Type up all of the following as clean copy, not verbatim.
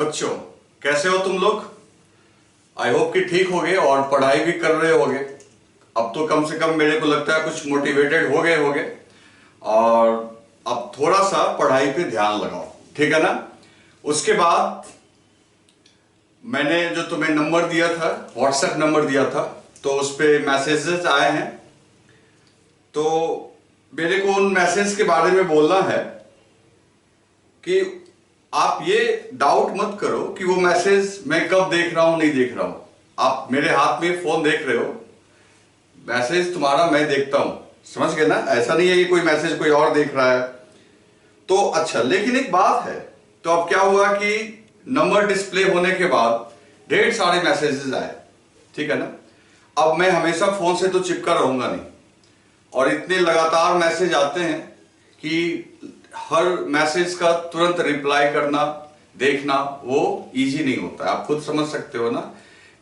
बच्चों, कैसे हो तुम लोग? आई होप कि ठीक होगे और पढ़ाई भी कर रहे होगे। अब तो कम से कम मेरे को लगता है कुछ मोटिवेटेड हो गए होगे और अब थोड़ा सा पढ़ाई पे ध्यान लगाओ, ठीक है ना? उसके बाद मैंने जो तुम्हें नंबर दिया था, व्हाट्सएप नंबर दिया था, तो उस पर मैसेजेस आए हैं। तो मेरे को उन मैसेज के बारे में बोलना है कि आप ये डाउट मत करो कि वो मैसेज मैं कब देख रहा हूं नहीं देख रहा हूं। आप मेरे हाथ में फोन देख रहे हो, मैसेज तुम्हारा मैं देखता हूं, समझ गए ना? ऐसा नहीं है कि कोई मैसेज कोई और देख रहा है। तो अच्छा, लेकिन एक बात है, तो अब क्या हुआ कि नंबर डिस्प्ले होने के बाद ढेर सारे मैसेजेस आए, ठीक है ना? अब मैं हमेशा फोन से तो चिपका रहूंगा नहीं, और इतने लगातार मैसेज आते हैं कि हर मैसेज का तुरंत रिप्लाई करना, देखना वो इजी नहीं होता है। आप खुद समझ सकते हो ना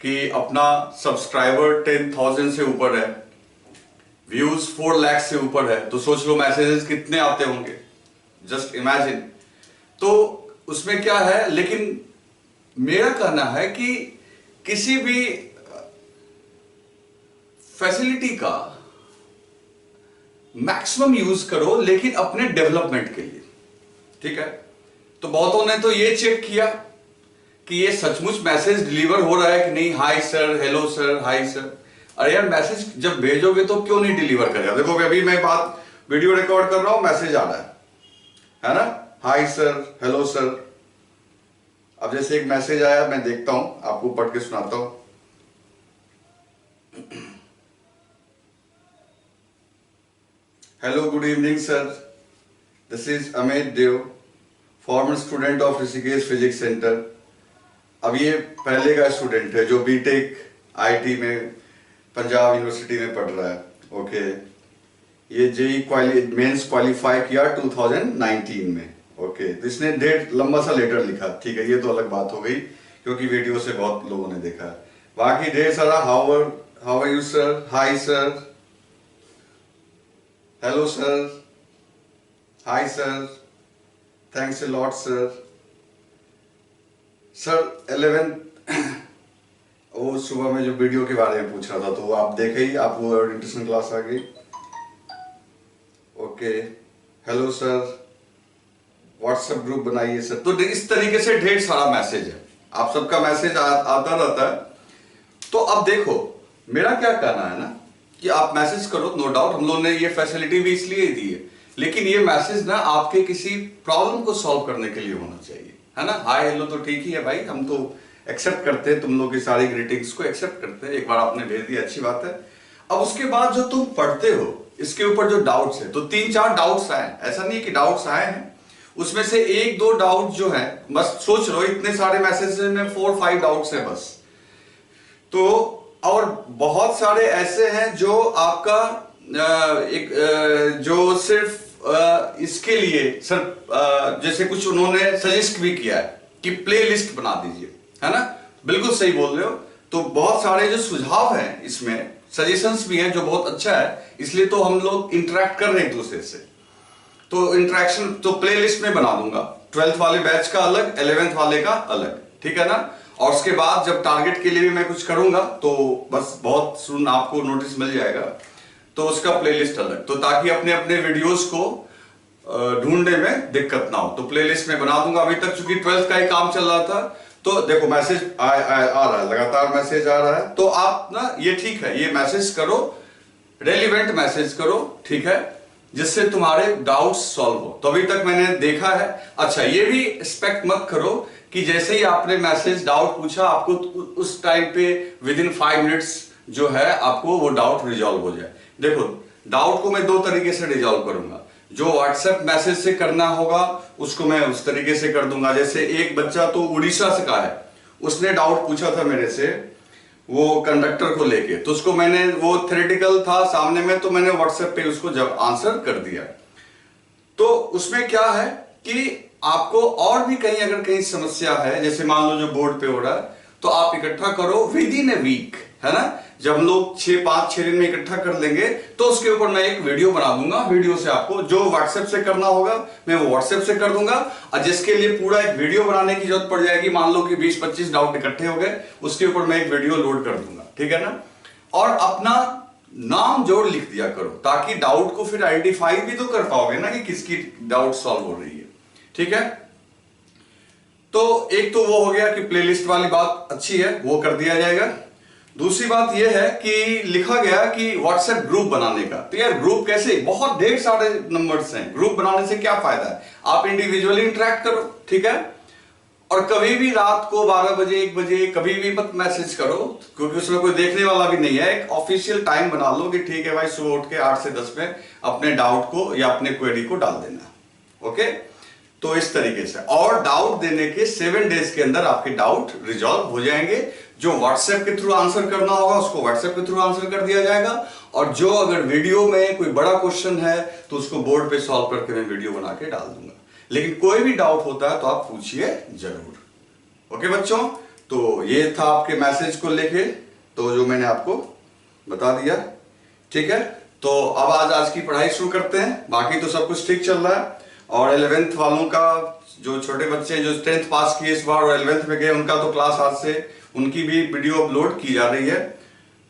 कि अपना सब्सक्राइबर 10,000 से ऊपर है, व्यूज 4 लाख से ऊपर है, तो सोच लो मैसेजेस कितने आते होंगे, जस्ट इमेजिन। तो उसमें क्या है, लेकिन मेरा कहना है कि किसी भी फैसिलिटी का मैक्सिमम यूज करो, लेकिन अपने डेवलपमेंट के लिए, ठीक है? तो बहुतों ने तो ये चेक किया कि ये सचमुच मैसेज डिलीवर हो रहा है कि नहीं। हाय sir, hello sir, hi sir. अरे यार, मैसेज जब भेजोगे तो क्यों नहीं डिलीवर करेगा? देखो अभी मैं बात वीडियो रिकॉर्ड कर रहा हूं, मैसेज आ रहा है ना? हाय सर, हेलो सर। अब जैसे एक मैसेज आया, मैं देखता हूं, आपको पढ़ के सुनाता हूं। Hello, good evening sir, this is Amit Dev, former student of Rishikesh physics centre. अब ये पहले का स्टूडेंट है जो बीटेक आईटी में पंजाब यूनिवर्सिटी में पढ़ रहा है। ओके, ये जेई मेंस क्वालिफाई किया 2019 में। ओके, तो इसने डेट लंबा सा लेटर लिखा, ठीक है? ये तो अलग बात हो गई क्योंकि वीडियो से बहुत लोगों ने देखा है। बाकी ढेर सारा how are you sir, hi sir, hello sir, hi sir, thanks a lot sir. Sir 11 वो सुबह में जो वीडियो के बारे में पूछ रहा था, तो वो आप देखे ही, आपको ओरिएंटेशन क्लास आ गई। Okay, hello sir, WhatsApp group बनाइए सर। तो इस तरीके से ढेर सारा मैसेज है, आप सबका मैसेज आता रहता है। तो अब देखो, मेरा क्या कहना है ना कि आप मैसेज करो, नो डाउट हम लोगों ने ये फैसिलिटी भी इसलिए दी है, लेकिन ये मैसेज ना आपके किसी प्रॉब्लम को सॉल्व करने के लिए होना चाहिए, है ना? हाय हेलो तो ठीक ही है भाई, हम तो एक्सेप्ट करते हैं, तुम लोग की सारी ग्रीटिंग्स को एक्सेप्ट करते हैं। एक बार आपने भेज दिया, अच्छी बात है। अब उसके बाद जो तुम पढ़ते हो, इसके ऊपर जो डाउट्स है, तो 3-4 डाउट्स आए, ऐसा नहीं कि डाउट्स आए हैं, उसमें से 1-2 डाउट जो है, बस सोच लो इतने सारे मैसेज में 4-5 डाउट्स है बस। तो और बहुत सारे ऐसे हैं जो आपका जो सिर्फ इसके लिए सर, जैसे कुछ उन्होंने सजेस्ट भी किया है कि प्ले लिस्ट बना दीजिए, है ना? बिल्कुल सही बोल रहे हो। तो बहुत सारे जो सुझाव हैं, इसमें सजेशंस भी हैं जो बहुत अच्छा है, इसलिए तो हम लोग इंटरेक्ट कर रहे हैं एक दूसरे से। तो इंटरेक्शन तो प्ले लिस्ट में बना दूंगा, 12th वाले बैच का अलग, 11th वाले का अलग, ठीक है ना? और उसके बाद जब टारगेट के लिए भी मैं कुछ करूंगा तो बस बहुत सुन आपको नोटिस मिल जाएगा, तो उसका प्लेलिस्ट अलग, तो ताकि अपने अपने वीडियोस को ढूंढने में दिक्कत ना हो, तो प्लेलिस्ट में बना दूंगा। अभी तक चूंकि 12th का ही काम चल रहा था, तो देखो मैसेज आ रहा है, लगातार मैसेज आ रहा है। तो आप ना, ये ठीक है, ये मैसेज करो, रेलिवेंट मैसेज करो, ठीक है, जिससे तुम्हारे डाउट्स सॉल्व हो। तो अभी तक मैंने देखा है। अच्छा, ये भी एक्सपेक्ट मत करो कि जैसे ही आपने मैसेज डाउट पूछा, आपको उस टाइम पे विद इन 5 मिनट्स जो है आपको वो डाउट रिजॉल्व हो जाए। देखो, डाउट को मैं 2 तरीके से रिजॉल्व करूंगा। जो व्हाट्सएप मैसेज से करना होगा उसको मैं उस तरीके से कर दूंगा। जैसे एक बच्चा तो उड़ीसा से का है, उसने डाउट पूछा था मेरे से वो कंडक्टर को लेके, तो उसको मैंने, वो थ्योरेटिकल था सामने में, तो मैंने व्हाट्सएप पे उसको जब आंसर कर दिया। तो उसमें क्या है कि आपको और भी कहीं अगर कहीं समस्या है, जैसे मान लो जो बोर्ड पे हो रहा है, तो आप इकट्ठा करो विद इन ए वीक, है ना? जब हम लोग 5-6 दिन में इकट्ठा कर लेंगे तो उसके ऊपर मैं एक वीडियो बना दूंगा। वीडियो से आपको जो व्हाट्सएप से करना होगा मैं वो व्हाट्सएप से कर दूंगा, और जिसके लिए पूरा एक वीडियो बनाने की जरूरत पड़ जाएगी, मान लो कि 20-25 डाउट इकट्ठे हो गए, उसके ऊपर मैं एक वीडियो लोड कर दूंगा, ठीक है ना। और अपना नाम जोड़ लिख दिया करो, ताकि डाउट को फिर आइडेंटिफाई भी तो कर पाओगे ना कि किसकी डाउट सॉल्व हो रही है, ठीक है। तो एक तो वो हो गया कि प्लेलिस्ट वाली बात अच्छी है, वो कर दिया जाएगा। दूसरी बात यह है कि लिखा गया कि व्हाट्सएप ग्रुप बनाने का। तो यार ग्रुप कैसे, बहुत ढेर सारे नंबर्स हैं, ग्रुप बनाने से क्या फायदा है, आप इंडिविजुअली इंटरेक्ट करो, ठीक है। और कभी भी रात को 12 बजे 1 बजे कभी भी मत मैसेज करो, क्योंकि उसमें कोई देखने वाला भी नहीं है। एक ऑफिशियल टाइम बना लो कि ठीक है भाई, सुबह उठ के 8 से 10 में अपने डाउट को या अपने क्वेरी को डाल देना, ओके। तो इस तरीके से, और डाउट देने के 7 डेज के अंदर आपके डाउट रिजॉल्व हो जाएंगे। जो व्हाट्सएप के थ्रू आंसर करना होगा उसको व्हाट्सएप के थ्रू आंसर कर दिया जाएगा, और जो अगर वीडियो में कोई बड़ा क्वेश्चन है तो उसको बोर्ड पे सॉल्व करके मैं वीडियो बना के डाल दूंगा। लेकिन कोई भी डाउट होता है तो आप पूछिए जरूर, ओके बच्चों। तो ये था आपके मैसेज को लेके, तो जो मैंने आपको बता दिया, ठीक है। तो अब आज की पढ़ाई शुरू करते हैं। बाकी तो सब कुछ ठीक चल रहा है, और 11th वालों का, जो छोटे बच्चे जो 10th पास किए इस बार और 11th में गए, उनका तो क्लास आज से उनकी भी वीडियो अपलोड की जा रही है।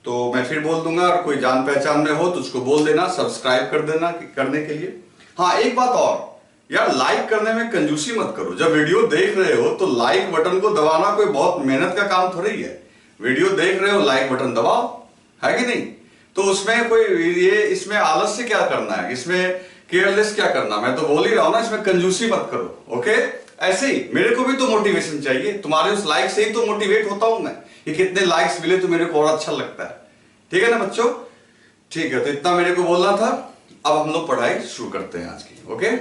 तो मैं फिर बोल दूंगा, और कोई जान पहचान में हो तो उसको बोल देना, सब्सक्राइब कर देना करने के लिए। हाँ एक बात और यार, लाइक करने में कंजूसी मत करो। जब वीडियो देख रहे हो तो लाइक बटन को दबाना कोई बहुत मेहनत का काम थोड़ी है। वीडियो देख रहे हो, लाइक बटन दबाओ, है कि नहीं। तो उसमें कोई ये इसमें आलस से क्या करना है, इसमें केयरलेस क्या करना, मैं तो बोल ही रहा हूं ना, इसमें कंजूसी मत करो, ओके। ऐसे ही मेरे को भी तो मोटिवेशन चाहिए, तुम्हारे उस लाइक से ही तो मोटिवेट होता हूं मैं, कि कितने लाइक्स मिले तो मेरे को और अच्छा लगता है, ठीक है ना बच्चों। ठीक है, तो इतना मेरे को बोलना था। अब हम लोग पढ़ाई शुरू करते हैं आज की, ओके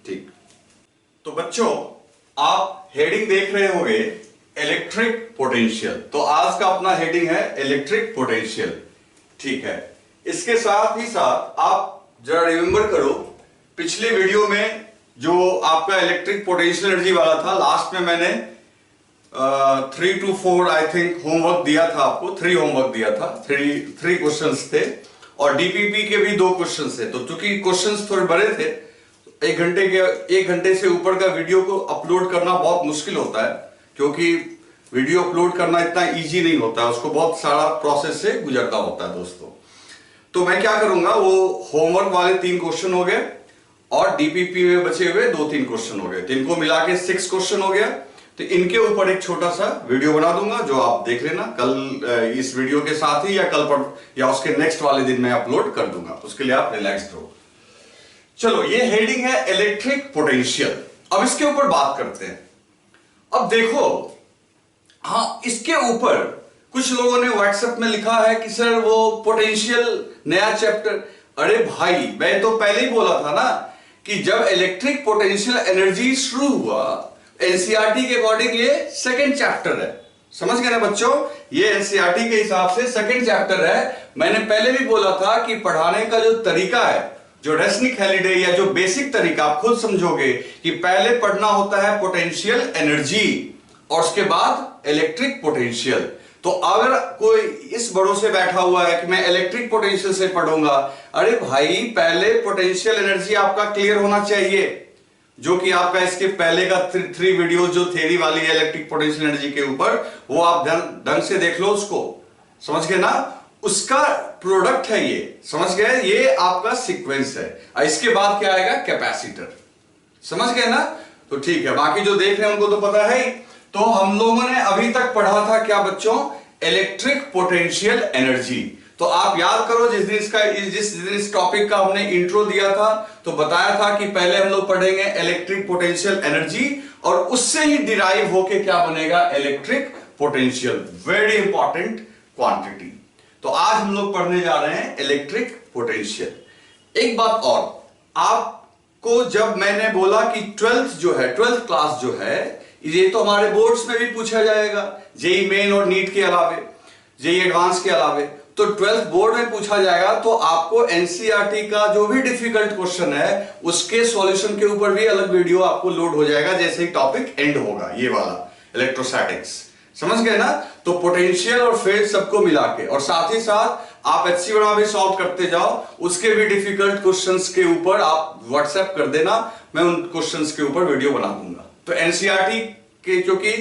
ठीक। तो बच्चों आप हेडिंग देख रहे होंगे इलेक्ट्रिक पोटेंशियल। तो आज का अपना हेडिंग है इलेक्ट्रिक पोटेंशियल, ठीक है। इसके साथ ही साथ आप जरा रिमेंबर करो, पिछले वीडियो में जो आपका इलेक्ट्रिक पोटेंशियल एनर्जी वाला था, लास्ट में मैंने 3 to 4 आई थिंक होमवर्क दिया था आपको, 3 होमवर्क दिया था, 3 क्वेश्चंस थे, और डीपीपी के भी 2 क्वेश्चंस थे। तो चूंकि क्वेश्चंस थोड़े बड़े थे, 1 घंटे से ऊपर का वीडियो को अपलोड करना बहुत मुश्किल होता है, क्योंकि वीडियो अपलोड करना इतना इजी नहीं होता है, उसको बहुत सारा प्रोसेस से गुजरना होता है दोस्तों। तो मैं क्या करूंगा, वो होमवर्क वाले 3 क्वेश्चन हो गए, और डीपीपी में बचे हुए 2-3 क्वेश्चन हो गए, तो इनको मिला के 6 क्वेश्चन हो गया। तो इनके ऊपर एक छोटा सा वीडियो बना दूंगा, जो आप देख लेना कल इस वीडियो के साथ ही, या कल पर या उसके नेक्स्ट वाले दिन में अपलोड कर दूंगा, उसके लिए आप रिलैक्स रहो। चलो, ये हेडिंग है इलेक्ट्रिक पोटेंशियल। अब इसके ऊपर बात करते हैं। अब देखो, हाँ इसके ऊपर कुछ लोगों ने व्हाट्सएप में लिखा है कि सर वो पोटेंशियल नया चैप्टर। अरे भाई, मैं तो पहले ही बोला था ना कि जब इलेक्ट्रिक पोटेंशियल एनर्जी शुरू हुआ, एनसीईआरटी के अकॉर्डिंग ये 2nd चैप्टर है, समझ गए ना बच्चों। ये एनसीईआरटी के हिसाब से 2nd चैप्टर है। मैंने पहले भी बोला था कि पढ़ाने का जो तरीका है, जो रेसनिक हैलिडे या जो बेसिक तरीका, आप खुद समझोगे कि पहले पढ़ना होता है पोटेंशियल एनर्जी और उसके बाद इलेक्ट्रिक पोटेंशियल। तो अगर कोई इस भरोसे बैठा हुआ है कि मैं इलेक्ट्रिक पोटेंशियल से पढ़ूंगा, अरे भाई पहले पोटेंशियल एनर्जी आपका क्लियर होना चाहिए, जो कि आपका इसके पहले का 3 वीडियो जो थ्योरी वाली है इलेक्ट्रिक पोटेंशियल एनर्जी के ऊपर, वो आप ढंग से देख लो, उसको समझ गए ना, उसका प्रोडक्ट है ये, समझ गए, ये आपका सीक्वेंस है। इसके बाद क्या आएगा, कैपेसिटर, समझ गए ना। तो ठीक है, बाकी जो देख रहे हैं उनको तो पता है ही। तो हम लोगों ने अभी तक पढ़ा था क्या बच्चों, इलेक्ट्रिक पोटेंशियल एनर्जी। तो आप याद करो, जिस दिन इस टॉपिक का हमने इंट्रो दिया था, तो बताया था कि पहले हम लोग पढ़ेंगे इलेक्ट्रिक पोटेंशियल एनर्जी, और उससे ही डिराइव होके क्या बनेगा, electric potential. Very important quantity. तो आज हम लोग पढ़ने जा रहे हैं इलेक्ट्रिक पोटेंशियल। एक बात और, आपको जब मैंने बोला कि 12th क्लास जो है, ये तो हमारे बोर्ड्स में भी पूछा जाएगा, जेई मेन और नीट के अलावे, जेई एडवांस के अलावे, तो 12th बोर्ड में पूछा जाएगा। तो आपको एनसीईआरटी का जो भी डिफिकल्ट क्वेश्चन है, उसके सॉल्यूशन के ऊपर भी अलग वीडियो आपको लोड हो जाएगा, जैसे ही टॉपिक एंड होगा, ये वाला इलेक्ट्रोस्टैटिक्स, समझ गए ना? तो पोटेंशियल और फील्ड सबको मिला के, और साथ ही साथ आप एचसी वर्मा भी सॉल्व करते जाओ, उसके भी डिफिकल्ट क्वेश्चंस के ऊपर आप व्हाट्सएप कर देना, मैं उन क्वेश्चंस के ऊपर वीडियो बना दूंगा। तो एनसीईआरटी के, क्योंकि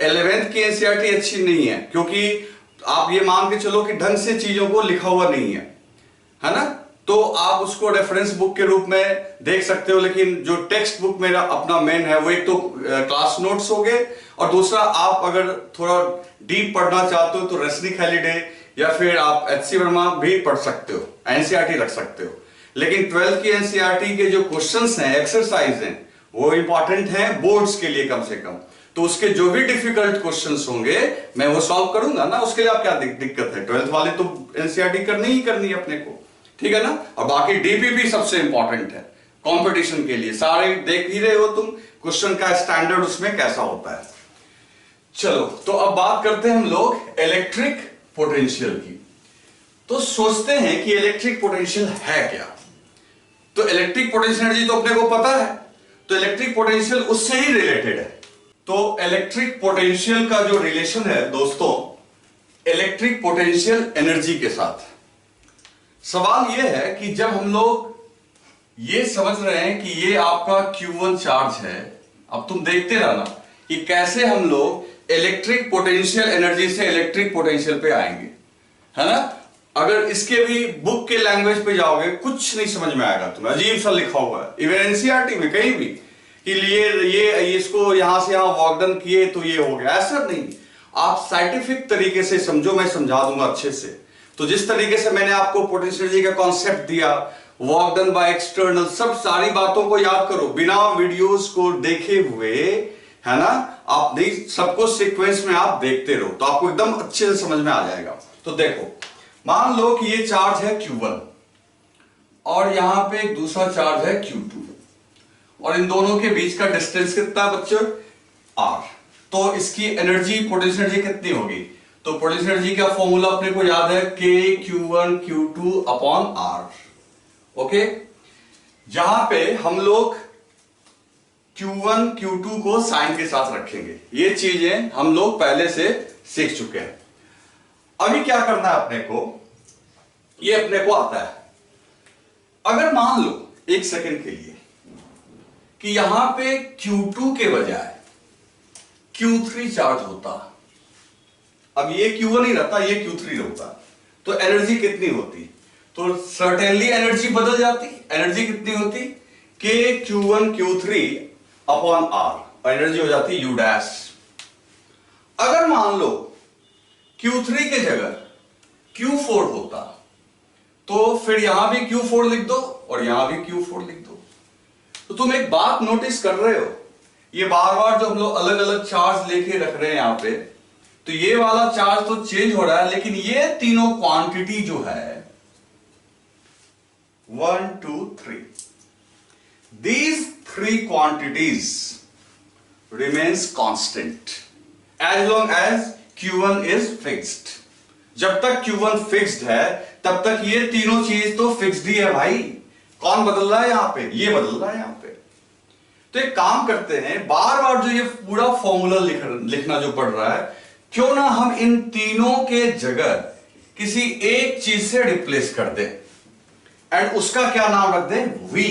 11th की एनसीईआरटी अच्छी नहीं है, क्योंकि आप ये मान के चलो कि ढंग से चीजों को लिखा हुआ नहीं है ना? तो आप उसको रेफरेंस बुक के रूप में देख सकते हो, लेकिन जो टेक्स्ट बुक मेरा अपना मेन है वो एक तो क्लास नोट्स हो गए, और दूसरा आप अगर थोड़ा डीप पढ़ना चाहते हो तो रजनीक हॉलिडे या फिर आप एचसी वर्मा भी पढ़ सकते हो, एनसीईआरटी रख सकते हो। लेकिन 12th की एनसीईआरटी के जो क्वेश्चंस हैं, एक्सरसाइज हैं, वो इंपॉर्टेंट हैं बोर्ड्स के लिए कम से कम। तो उसके जो भी डिफिकल्ट क्वेश्चंस होंगे मैं वो सॉल्व करूंगा ना, उसके लिए आप क्या दिक्कत है? 12th वाले तो एनसीईआरटी करनी ही करनी है अपने को, ठीक है ना? और बाकी डीपीपी सबसे इंपॉर्टेंट है कंपटीशन के लिए, सारे देख ही रहे हो तुम क्वेश्चन का स्टैंडर्ड उसमें कैसा होता है। चलो, तो अब बात करते हैं हम लोग इलेक्ट्रिक पोटेंशियल की। तो सोचते हैं कि इलेक्ट्रिक पोटेंशियल है क्या? तो इलेक्ट्रिक पोटेंशियल एनर्जी तो अपने को पता है, तो इलेक्ट्रिक पोटेंशियल उससे ही रिलेटेड है। तो इलेक्ट्रिक पोटेंशियल का जो रिलेशन है दोस्तों, इलेक्ट्रिक पोटेंशियल एनर्जी के साथ, सवाल यह है कि जब हम लोग ये समझ रहे हैं कि ये आपका Q1 चार्ज है, अब तुम देखते रहना कि कैसे हम लोग इलेक्ट्रिक पोटेंशियल एनर्जी से इलेक्ट्रिक पोटेंशियल पे आएंगे, है ना? अगर इसके भी बुक के लैंग्वेज पे जाओगे कुछ नहीं समझ में आएगा तुम्हें, अजीब सा लिखा हुआ है इवन एनसीईआरटी में कहीं भी कि ये इसको यहां से यहां वॉक डन किए तो ये हो गया, ऐसा नहीं। आप साइंटिफिक तरीके से समझो, मैं समझा दूंगा अच्छे से। तो जिस तरीके से मैंने आपको पोटेंशियल एनर्जी का कॉन्सेप्ट दिया, वर्क डन बाय एक्सटर्नल, सब सारी बातों को याद करो बिना वीडियोस को देखे हुए, है ना? आप नहीं, सबको सीक्वेंस में आप देखते रहो तो आपको एकदम अच्छे से समझ में आ जाएगा। तो देखो, मान लो कि ये चार्ज है Q1 और यहां पे एक दूसरा चार्ज है Q2, और इन दोनों के बीच का डिस्टेंस कितना है बच्चों? R। तो इसकी एनर्जी, पोटेंशियल एनर्जी कितनी होगी? तो पोटेंशियल एनर्जी का फॉर्मूला अपने को याद है, KQ1 Q2 upon R। Okay, जहां पे हम लोग Q1 Q2 को साइन के साथ रखेंगे, ये चीजें हम लोग पहले से सीख चुके हैं। अभी क्या करना है अपने को, ये अपने को आता है। अगर मान लो एक सेकंड के लिए कि यहां पे Q2 के बजाय Q3 चार्ज होता, अब ये Q1 ही रहता, ये Q3 रहता, तो एनर्जी कितनी होती? तो सर्टेनली एनर्जी बदल जाती। एनर्जी कितनी होती? KQ1 Q3 अपॉन R, और एनर्जी हो जाती U डैश। अगर मान लो Q3 के जगह Q4 होता, तो फिर यहां भी Q4 लिख दो और यहां भी Q4 लिख दो। तो तुम एक बात नोटिस कर रहे हो, ये बार बार जो हम लोग अलग अलग चार्ज लेके रख रहे हैं यहां पे, तो ये वाला चार्ज तो चेंज हो रहा है, लेकिन ये तीनों क्वांटिटी जो है 1 2 3, these three quantities remains constant as long as Q1 is fixed। जब तक Q1 फिक्स्ड है तब तक ये तीनों चीज तो फिक्स्ड ही है भाई। कौन बदल रहा है यहां पे? ये बदल रहा है यहां पे। तो एक काम करते हैं, बार बार जो ये पूरा फॉर्मूला लिखना जो पड़ रहा है, क्यों ना हम इन तीनों के जगह किसी एक चीज से रिप्लेस कर दें, एंड उसका क्या नाम रख दें? V।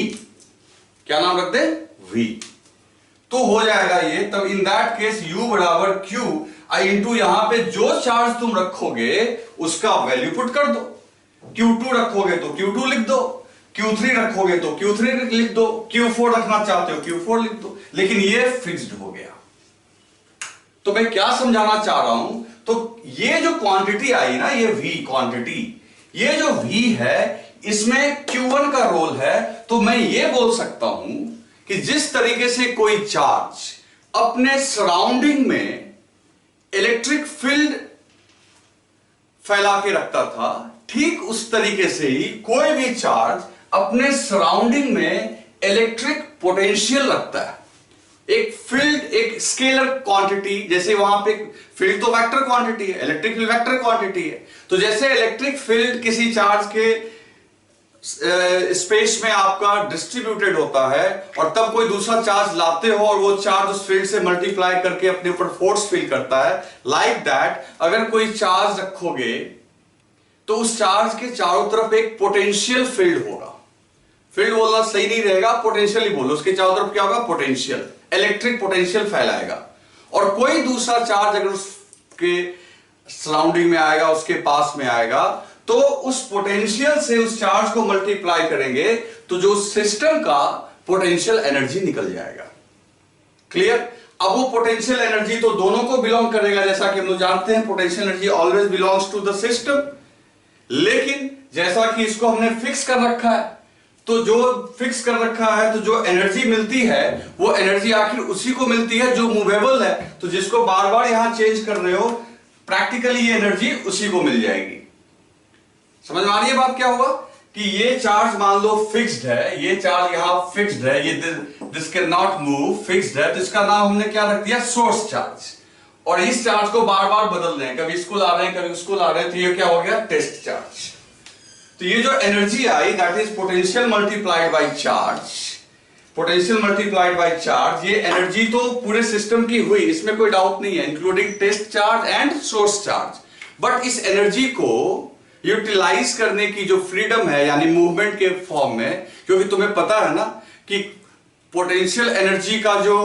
क्या नाम रख दें? V। तो हो जाएगा ये, तब इन दैट केस U बराबर Q इंटू यहां पे जो चार्ज तुम रखोगे उसका वैल्यू पुट कर दो। Q2 रखोगे तो Q2 लिख दो, Q3 रखोगे तो Q3 लिख दो, Q4 रखना चाहते हो Q4 लिख दो, लेकिन ये फिक्स्ड हो गया। तो मैं क्या समझाना चाह रहा हूं, तो ये जो क्वांटिटी आई ना, ये V क्वांटिटी, ये जो V है इसमें Q1 का रोल है। तो मैं ये बोल सकता हूं कि जिस तरीके से कोई चार्ज अपने सराउंडिंग में इलेक्ट्रिक फील्ड फैला के रखता था, ठीक उस तरीके से ही कोई भी चार्ज अपने सराउंडिंग में इलेक्ट्रिक पोटेंशियल रखता है। एक फील्ड, एक स्केलर क्वांटिटी, जैसे वहां पे फील्ड तो वेक्टर क्वांटिटी है, इलेक्ट्रिक फील्ड वेक्टर क्वांटिटी है। तो जैसे इलेक्ट्रिक फील्ड किसी चार्ज के स्पेस में आपका डिस्ट्रीब्यूटेड होता है और तब कोई दूसरा चार्ज लाते हो और वो चार्ज उस फील्ड से मल्टीप्लाई करके अपने ऊपर फोर्स फील करता है, लाइक दैट अगर कोई चार्ज रखोगे तो उस चार्ज के चारों तरफ एक पोटेंशियल फील्ड होगा। फील्ड बोलना सही नहीं रहेगा, पोटेंशियल ही बोलो। उसके चारों तरफ क्या होगा? पोटेंशियल, इलेक्ट्रिक पोटेंशियल फैलाएगा। और कोई दूसरा चार्ज अगर उसके सराउंडिंग में आएगा, उसके पास में आएगा, तो उस पोटेंशियल से उस चार्ज को मल्टीप्लाई करेंगे तो जो सिस्टम का पोटेंशियल एनर्जी निकल जाएगा। क्लियर? अब वो पोटेंशियल एनर्जी तो दोनों को बिलोंग करेगा, जैसा कि हम लोग जानते हैं potential energy always belongs to the system. लेकिन जैसा कि इसको हमने फिक्स कर रखा है, तो जो फिक्स कर रखा है तो जो एनर्जी मिलती है वो एनर्जी आखिर उसी को मिलती है जो मूवेबल है। तो जिसको बार बार यहां चेंज कर रहे हो, प्रैक्टिकली ये एनर्जी उसी को मिल जाएगी। समझ में आ रही है बात? क्या हुआ कि ये चार्ज मान लो फिक्स्ड है, ये चार्ज यहां फिक्स्ड है, ये this can not move, fixed है, तो इसका नाम हमने क्या रख दिया? Source charge. और इस चार्ज को बार बार बदल रहे हैं, कभी इसको ला रहे हैं, कभी उसको ला रहे हैं, तो ये क्या हो गया? Test charge. तो ये जो एनर्जी आई that is potential multiplied by charge, potential multiplied by charge. ये एनर्जी तो पूरे सिस्टम की हुई, इसमें कोई डाउट नहीं है, including test charge and source charge. But इस एनर्जी को यूटिलाइज करने की जो फ्रीडम है, यानी मूवमेंट के फॉर्म में, क्योंकि तुम्हें पता है ना कि पोटेंशियल एनर्जी का जो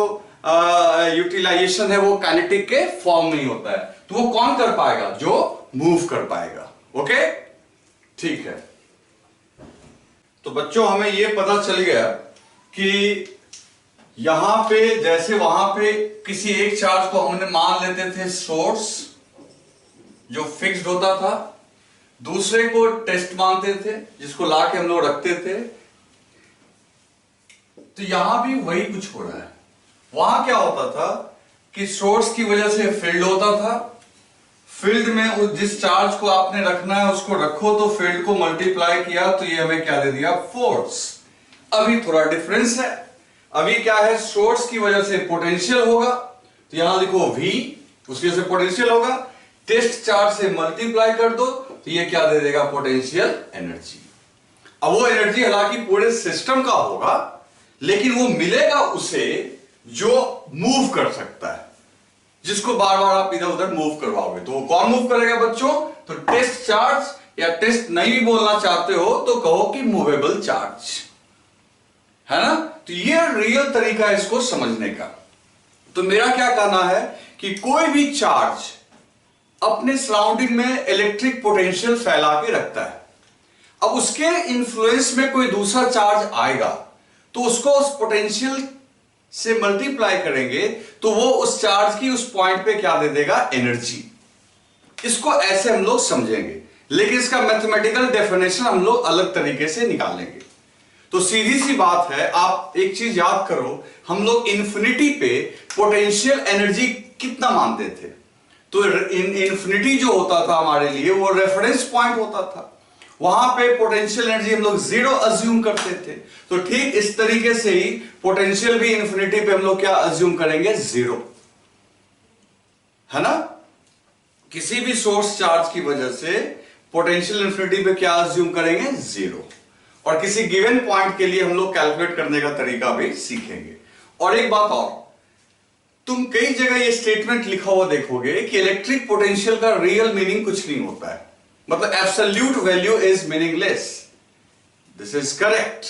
यूटिलाइजेशन है वो काइनेटिक के फॉर्म में ही होता है, तो वो कौन कर पाएगा? जो मूव कर पाएगा। ओके, ठीक है। तो बच्चों हमें यह पता चल गया कि यहां पे जैसे वहां पे किसी एक चार्ज को हमने मान लेते थे सोर्स जो फिक्स्ड होता था, दूसरे को टेस्ट मानते थे जिसको लाके हम लोग रखते थे। तो यहां भी वही कुछ हो रहा है। वहां क्या होता था कि सोर्स की वजह से फील्ड होता था, फील्ड में जिस चार्ज को आपने रखना है उसको रखो, तो फील्ड को मल्टीप्लाई किया तो ये हमें क्या दे दिया? फोर्स। अभी थोड़ा डिफरेंस है, अभी क्या है? सोर्स की वजह से पोटेंशियल होगा, तो यहां लिखो V, उसकी वजह से पोटेंशियल होगा। टेस्ट चार्ज से मल्टीप्लाई कर दो तो ये क्या दे देगा? Potential energy. अब वो एनर्जी हालांकि पूरे सिस्टम का होगा, लेकिन वो मिलेगा उसे जो मूव कर सकता है, जिसको बार बार आप इधर उधर मूव करवाओगे। तो वो कौन मूव करेगा बच्चों? तो टेस्ट चार्ज, या टेस्ट नहीं भी बोलना चाहते हो तो कहो कि मूवेबल चार्ज, है ना? तो ये रियल तरीका है इसको समझने का। तो मेरा क्या कहना है कि कोई भी चार्ज अपने सराउंडिंग में इलेक्ट्रिक पोटेंशियल फैला के रखता है। अब उसके इन्फ्लुएंस में कोई दूसरा चार्ज आएगा तो उसको उस पोटेंशियल से मल्टीप्लाई करेंगे तो वो उस चार्ज की उस पॉइंट पे क्या दे देगा? एनर्जी। इसको ऐसे हम लोग समझेंगे, लेकिन इसका मैथमेटिकल डेफिनेशन हम लोग अलग तरीके से निकालेंगे। तो सीधी सी बात है, आप एक चीज याद करो, हम लोग इन्फिनिटी पे पोटेंशियल एनर्जी कितना मानते थे? तो इन्फिनिटी जो होता था हमारे लिए वो रेफरेंस पॉइंट होता था, वहां पे पोटेंशियल एनर्जी हम लोग जीरो अज्यूम करते थे। तो ठीक इस तरीके से ही पोटेंशियल भी इन्फिनिटी पे हम लोग क्या अज्यूम करेंगे? जीरो, है ना? किसी भी सोर्स चार्ज की वजह से पोटेंशियल इन्फिनिटी पे क्या अज्यूम करेंगे? जीरो। और किसी गिवन पॉइंट के लिए हम लोग कैलकुलेट करने का तरीका भी सीखेंगे। और एक बात और, तुम कई जगह ये स्टेटमेंट लिखा हुआ देखोगे कि इलेक्ट्रिक पोटेंशियल का रियल मीनिंग कुछ नहीं होता है, मतलब absolute value is meaningless. This is correct.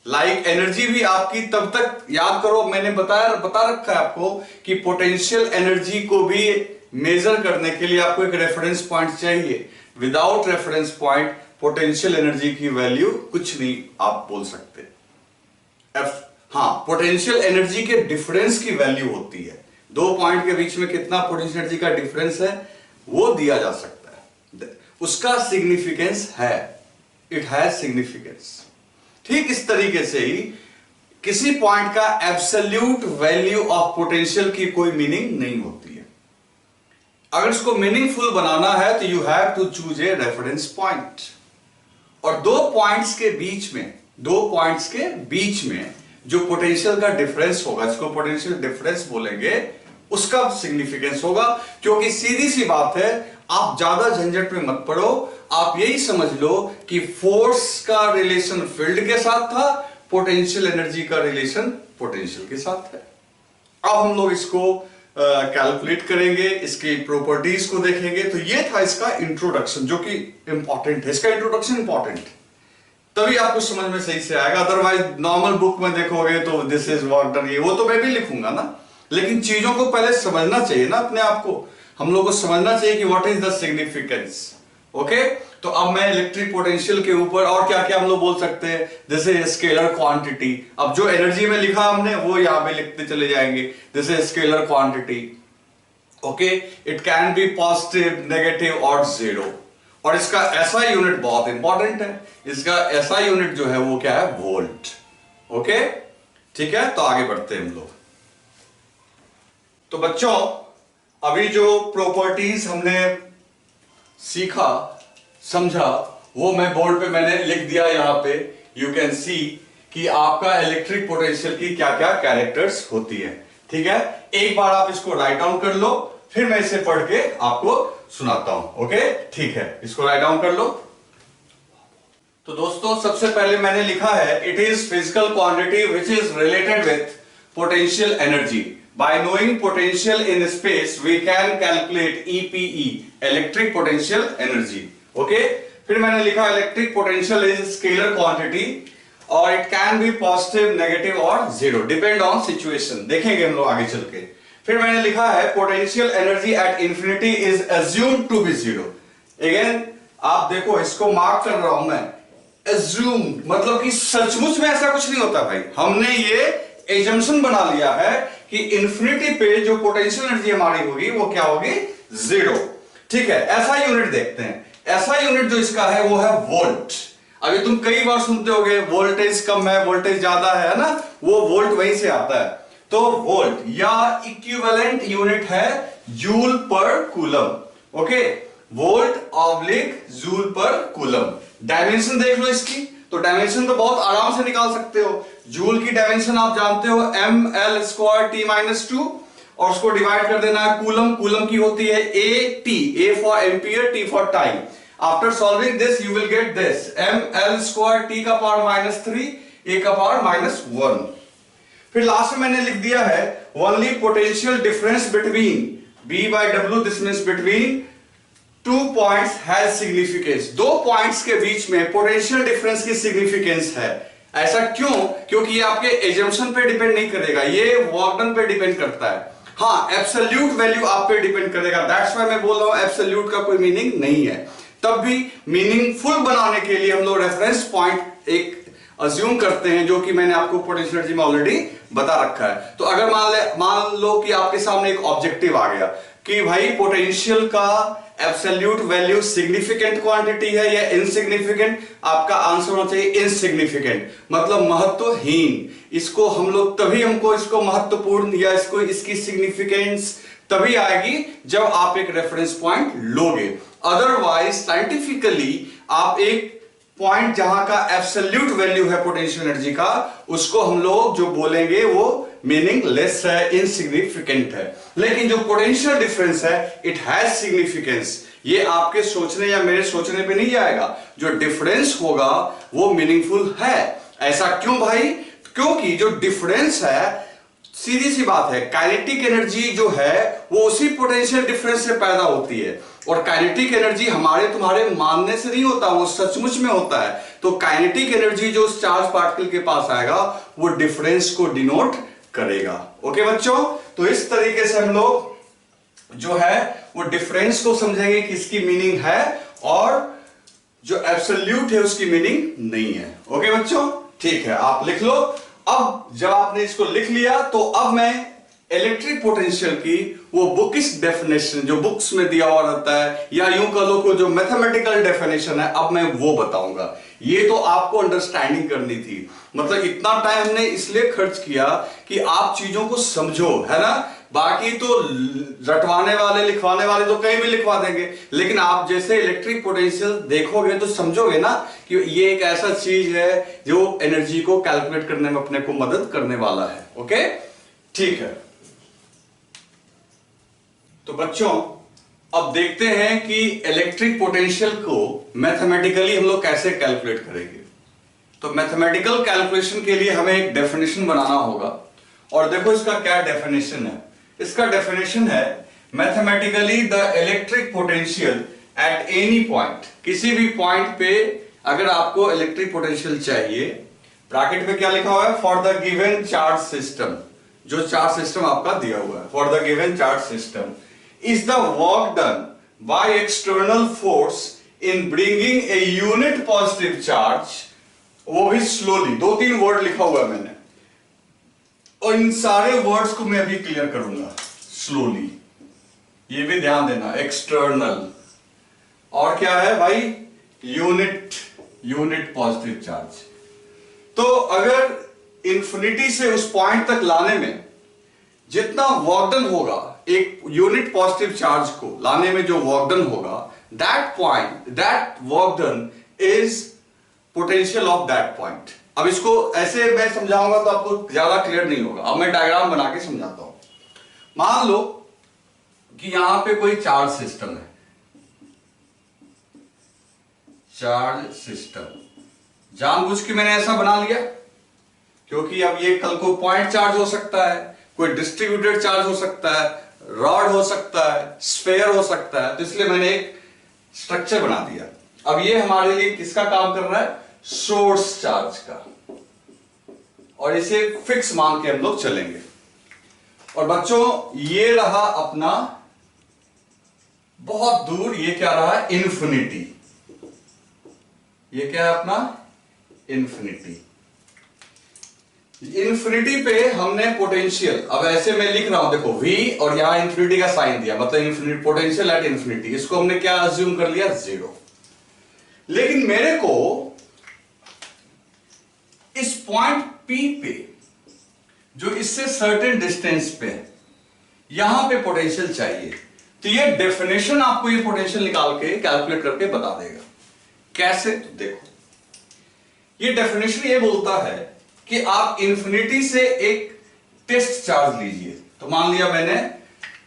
Like energy भी आपकी तब तक याद करो, मैंने बता रखा है आपको कि पोटेंशियल एनर्जी को भी मेजर करने के लिए आपको एक रेफरेंस पॉइंट चाहिए। Without reference point potential energy की वैल्यू कुछ नहीं आप बोल सकते। हाँ, पोटेंशियल एनर्जी के डिफरेंस की वैल्यू होती है, दो पॉइंट के बीच में कितना पोटेंशियल एनर्जी का डिफरेंस है वो दिया जा सकता है, उसका सिग्निफिकेंस है, इट हैज सिग्निफिकेंस। ठीक इस तरीके से ही किसी पॉइंट का एब्सोल्यूट वैल्यू ऑफ पोटेंशियल की कोई मीनिंग नहीं होती है। अगर इसको मीनिंगफुल बनाना है तो you have to choose a reference point. और दो पॉइंट्स के बीच में जो पोटेंशियल का डिफरेंस होगा, इसको पोटेंशियल डिफरेंस बोलेंगे, उसका सिग्निफिकेंस होगा। क्योंकि सीधी सी बात है, आप ज्यादा झंझट में मत पड़ो, आप यही समझ लो कि फोर्स का रिलेशन फील्ड के साथ था, पोटेंशियल एनर्जी का रिलेशन पोटेंशियल के साथ है। अब हम लोग इसको कैलकुलेट करेंगे, इसकी प्रॉपर्टीज को देखेंगे। तो ये था इसका इंट्रोडक्शन, जो कि इंपॉर्टेंट है। इसका इंट्रोडक्शन इंपॉर्टेंट है, तभी आपको समझ में सही से आएगा। अदरवाइज नॉर्मल बुक में देखोगे तो दिस इज व्हाट, ये वो तो मैं भी लिखूंगा ना, लेकिन चीजों को पहले समझना चाहिए ना अपने आप को। हम लोग को समझना चाहिए कि what is the significance. Okay, तो अब मैं इलेक्ट्रिक पोटेंशियल के ऊपर और क्या क्या हम लोग बोल सकते हैं, जैसे स्केलर क्वांटिटी। अब जो एनर्जी में लिखा हमने वो यहां पे लिखते चले जाएंगे, जैसे scalar quantity. Okay, it can be positive, negative और जीरो। और इसका एसआई यूनिट बहुत इंपॉर्टेंट है, इसका एसआई यूनिट जो है वो क्या है, वोल्ट। ओके, ठीक है, तो आगे बढ़ते हैं हम लोग। तो बच्चों, अभी जो प्रॉपर्टीज हमने सीखा, समझा, वो मैं बोर्ड पे मैंने लिख दिया। यहां पे यू कैन सी कि आपका इलेक्ट्रिक पोटेंशियल की क्या क्या कैरेक्टर्स होती है। ठीक है, एक बार आप इसको राइट डाउन कर लो, फिर मैं इसे पढ़ के आपको सुनाता हूं। ओके, ठीक है, इसको राइट डाउन कर लो। तो दोस्तों, सबसे पहले मैंने लिखा है, it is physical quantity which is related with potential energy. By knowing potential in space, we can calculate EPE, electric potential energy. Okay? फिर मैंने लिखा electric potential is scalar quantity और it can be positive, negative और zero, depend on situation. देखेंगे हम लोग आगे चल के। फिर मैंने लिखा है potential energy at infinity is assumed to be zero. Again आप देखो, इसको मार्क कर रहा हूं मैं, अज्यूम मतलब कि सचमुच में ऐसा कुछ नहीं होता भाई। हमने ये एजम्पशन बना लिया है कि इंफिनिटी पे जो पोटेंशियल एनर्जी हमारी होगी वो क्या होगी, जीरो। ठीक है, ऐसा यूनिट देखते हैं। ऐसा यूनिट जो इसका है वो है वोल्ट। अभी तुम कई बार सुनते होगे वोल्टेज कम है, वोल्टेज ज्यादा है ना, वो वोल्ट वहीं से आता है। तो वोल्ट या इक्विवेलेंट यूनिट है जूल पर coulomb. Okay, volt oblique joule पर कूलम। डायमेंशन देख लो इसकी, तो डायमेंशन तो बहुत आराम से निकाल सकते हो। जूल की डायमेंशन आप जानते हो, ml²T-2, और उसको डिवाइड कर देना है कूलम। कूलम की होती है AT, A for ampere, T for time. After solving this you will get this ml²T का पावर -3, A का पावर -1। फिर लास्ट में मैंने लिख दिया है only potential difference between B/W, this means between two points has significance. दो points के बीच में पोटेंशियल डिफरेंस की सिग्निफिकेंस है। ऐसा क्यों? क्योंकि ये आपके एजम्पशन पे डिपेंड नहीं करेगा, ये वर्क डन पे डिपेंड करता है। हाँ, एब्सोल्यूट वैल्यू आप पे डिपेंड करेगा। दैट्स व्हाई मैं बोल रहा हूं एब्सोल्यूट का कोई मीनिंग नहीं है। तब भी मीनिंगफुल बनाने के लिए हम लोग रेफरेंस पॉइंट एक अज्यूम करते हैं, जो कि मैंने आपको पोटेंशियल एनर्जी में ऑलरेडी बता रखा है। तो अगर मान लो कि आपके सामने एक ऑब्जेक्टिव आ गया कि भाई पोटेंशियल का एब्सोल्यूट वैल्यू सिग्निफिकेंट क्वांटिटी है या इनसिग्निफिकेंट, आपका आंसर होना चाहिए इनसिग्निफिकेंट, मतलब महत्वहीन। इसको हम लोग तभी हमको इसको महत्वपूर्ण या इसको इसकी सिग्निफिकेंस तभी आएगी जब आप एक रेफरेंस पॉइंट लोगे। अदरवाइज साइंटिफिकली आप एक पॉइंट जहां का एब्सोल्यूट वैल्यू है पोटेंशियल एनर्जी का, उसको हम लोग जो बोलेंगे वो मीनिंगलेस है, इनसिग्निफिकेंट है। लेकिन जो पोटेंशियल डिफरेंस है इट हैज सिग्निफिकेंस। ये आपके सोचने या मेरे सोचने पे नहीं आएगा, जो डिफरेंस होगा वो मीनिंगफुल है। ऐसा क्यों भाई? क्योंकि जो डिफरेंस है, सीधी सी बात है, काइनेटिक एनर्जी जो है वो उसी पोटेंशियल डिफरेंस से पैदा होती है। और काइनेटिक एनर्जी हमारे तुम्हारे मानने से नहीं होता, वो सचमुच में होता है। तो काइनेटिक एनर्जी जो उस चार्ज पार्टिकल के पास आएगा वो डिफरेंस को डिनोट करेगा। ओके बच्चों, तो इस तरीके से हम लोग जो है वो डिफरेंस को समझेंगे कि इसकी मीनिंग है और जो एब्सोल्यूट है उसकी मीनिंग नहीं है। ओके बच्चों, ठीक है, आप लिख लो। अब जब आपने इसको लिख लिया तो अब मैं इलेक्ट्रिक पोटेंशियल की वो बुकिश डेफिनेशन जो बुक्स में दिया हुआ रहता है, या यूं कह लो को जो मैथमेटिकल डेफिनेशन है, अब मैं वो बताऊंगा। ये तो आपको अंडरस्टैंडिंग करनी थी, मतलब इतना टाइम हमने इसलिए खर्च किया कि आप चीजों को समझो, है ना। बाकी तो रटवाने वाले लिखवाने वाले तो कहीं भी लिखवा देंगे, लेकिन आप जैसे इलेक्ट्रिक पोटेंशियल देखोगे तो समझोगे ना कि ये एक ऐसा चीज है जो एनर्जी को कैलकुलेट करने में अपने को मदद करने वाला है। ओके, ठीक है। तो बच्चों, अब देखते हैं कि इलेक्ट्रिक पोटेंशियल को मैथमेटिकली हम लोग कैसे कैलकुलेट करेंगे। तो मैथमेटिकल कैलकुलेशन के लिए हमें एक डेफिनेशन बनाना होगा, और देखो इसका क्या डेफिनेशन है। इसका डेफिनेशन है mathematically the electric potential at any point, किसी भी पॉइंट पे अगर आपको इलेक्ट्रिक पोटेंशियल चाहिए, ब्रैकेट में क्या लिखा हुआ है, for the given charge system, जो चार्ज सिस्टम आपका दिया हुआ है, for the given charge system is the work done by external force in bringing a unit positive charge, वो भी स्लोली। 2-3 वर्ड लिखा हुआ है मैंने, और इन सारे वर्ड्स को मैं अभी क्लियर करूंगा स्लोली, ये भी ध्यान देना। एक्सटर्नल और क्या है भाई, यूनिट पॉजिटिव चार्ज। तो अगर इंफिनिटी से उस पॉइंट तक लाने में जितना वर्क डन होगा, एक यूनिट पॉजिटिव चार्ज को लाने में जो वर्क डन होगा, that work done is potential of that point. अब इसको ऐसे मैं समझाऊंगा तो आपको ज्यादा क्लियर नहीं होगा। अब मैं डायग्राम बना के समझाता हूं। मान लो कि यहां पे कोई चार्ज सिस्टम है, चार्ज सिस्टम जानबूझ के मैंने ऐसा बना लिया क्योंकि अब ये कल को पॉइंट चार्ज हो सकता है, कोई डिस्ट्रीब्यूटेड चार्ज हो सकता है, रॉड हो सकता है, स्फेयर हो सकता है, तो इसलिए मैंने एक स्ट्रक्चर बना दिया। अब ये हमारे लिए किसका काम कर रहा है, सोर्स चार्ज का, और इसे फिक्स मान के हम लोग चलेंगे। और बच्चों ये रहा अपना बहुत दूर, ये क्या रहा है, इंफिनिटी। ये क्या है अपना इंफिनिटी। इंफिनिटी पे हमने पोटेंशियल, अब ऐसे मैं लिख रहा हूं देखो V, और यहां इंफिनिटी का साइन दिया, मतलब इंफिनिटी, पोटेंशियल एट इंफिनिटी। इसको हमने क्या अज्यूम कर लिया, 0। लेकिन मेरे को इस पॉइंट P पे, जो इससे सर्टेन डिस्टेंस पे है, यहां पे पोटेंशियल चाहिए। तो ये डेफिनेशन आपको ये पोटेंशियल निकाल के कैलकुलेट करके बता देगा। कैसे, तो देखो ये डेफिनेशन ये बोलता है कि आप इंफिनिटी से एक टेस्ट चार्ज लीजिए। तो मान लिया मैंने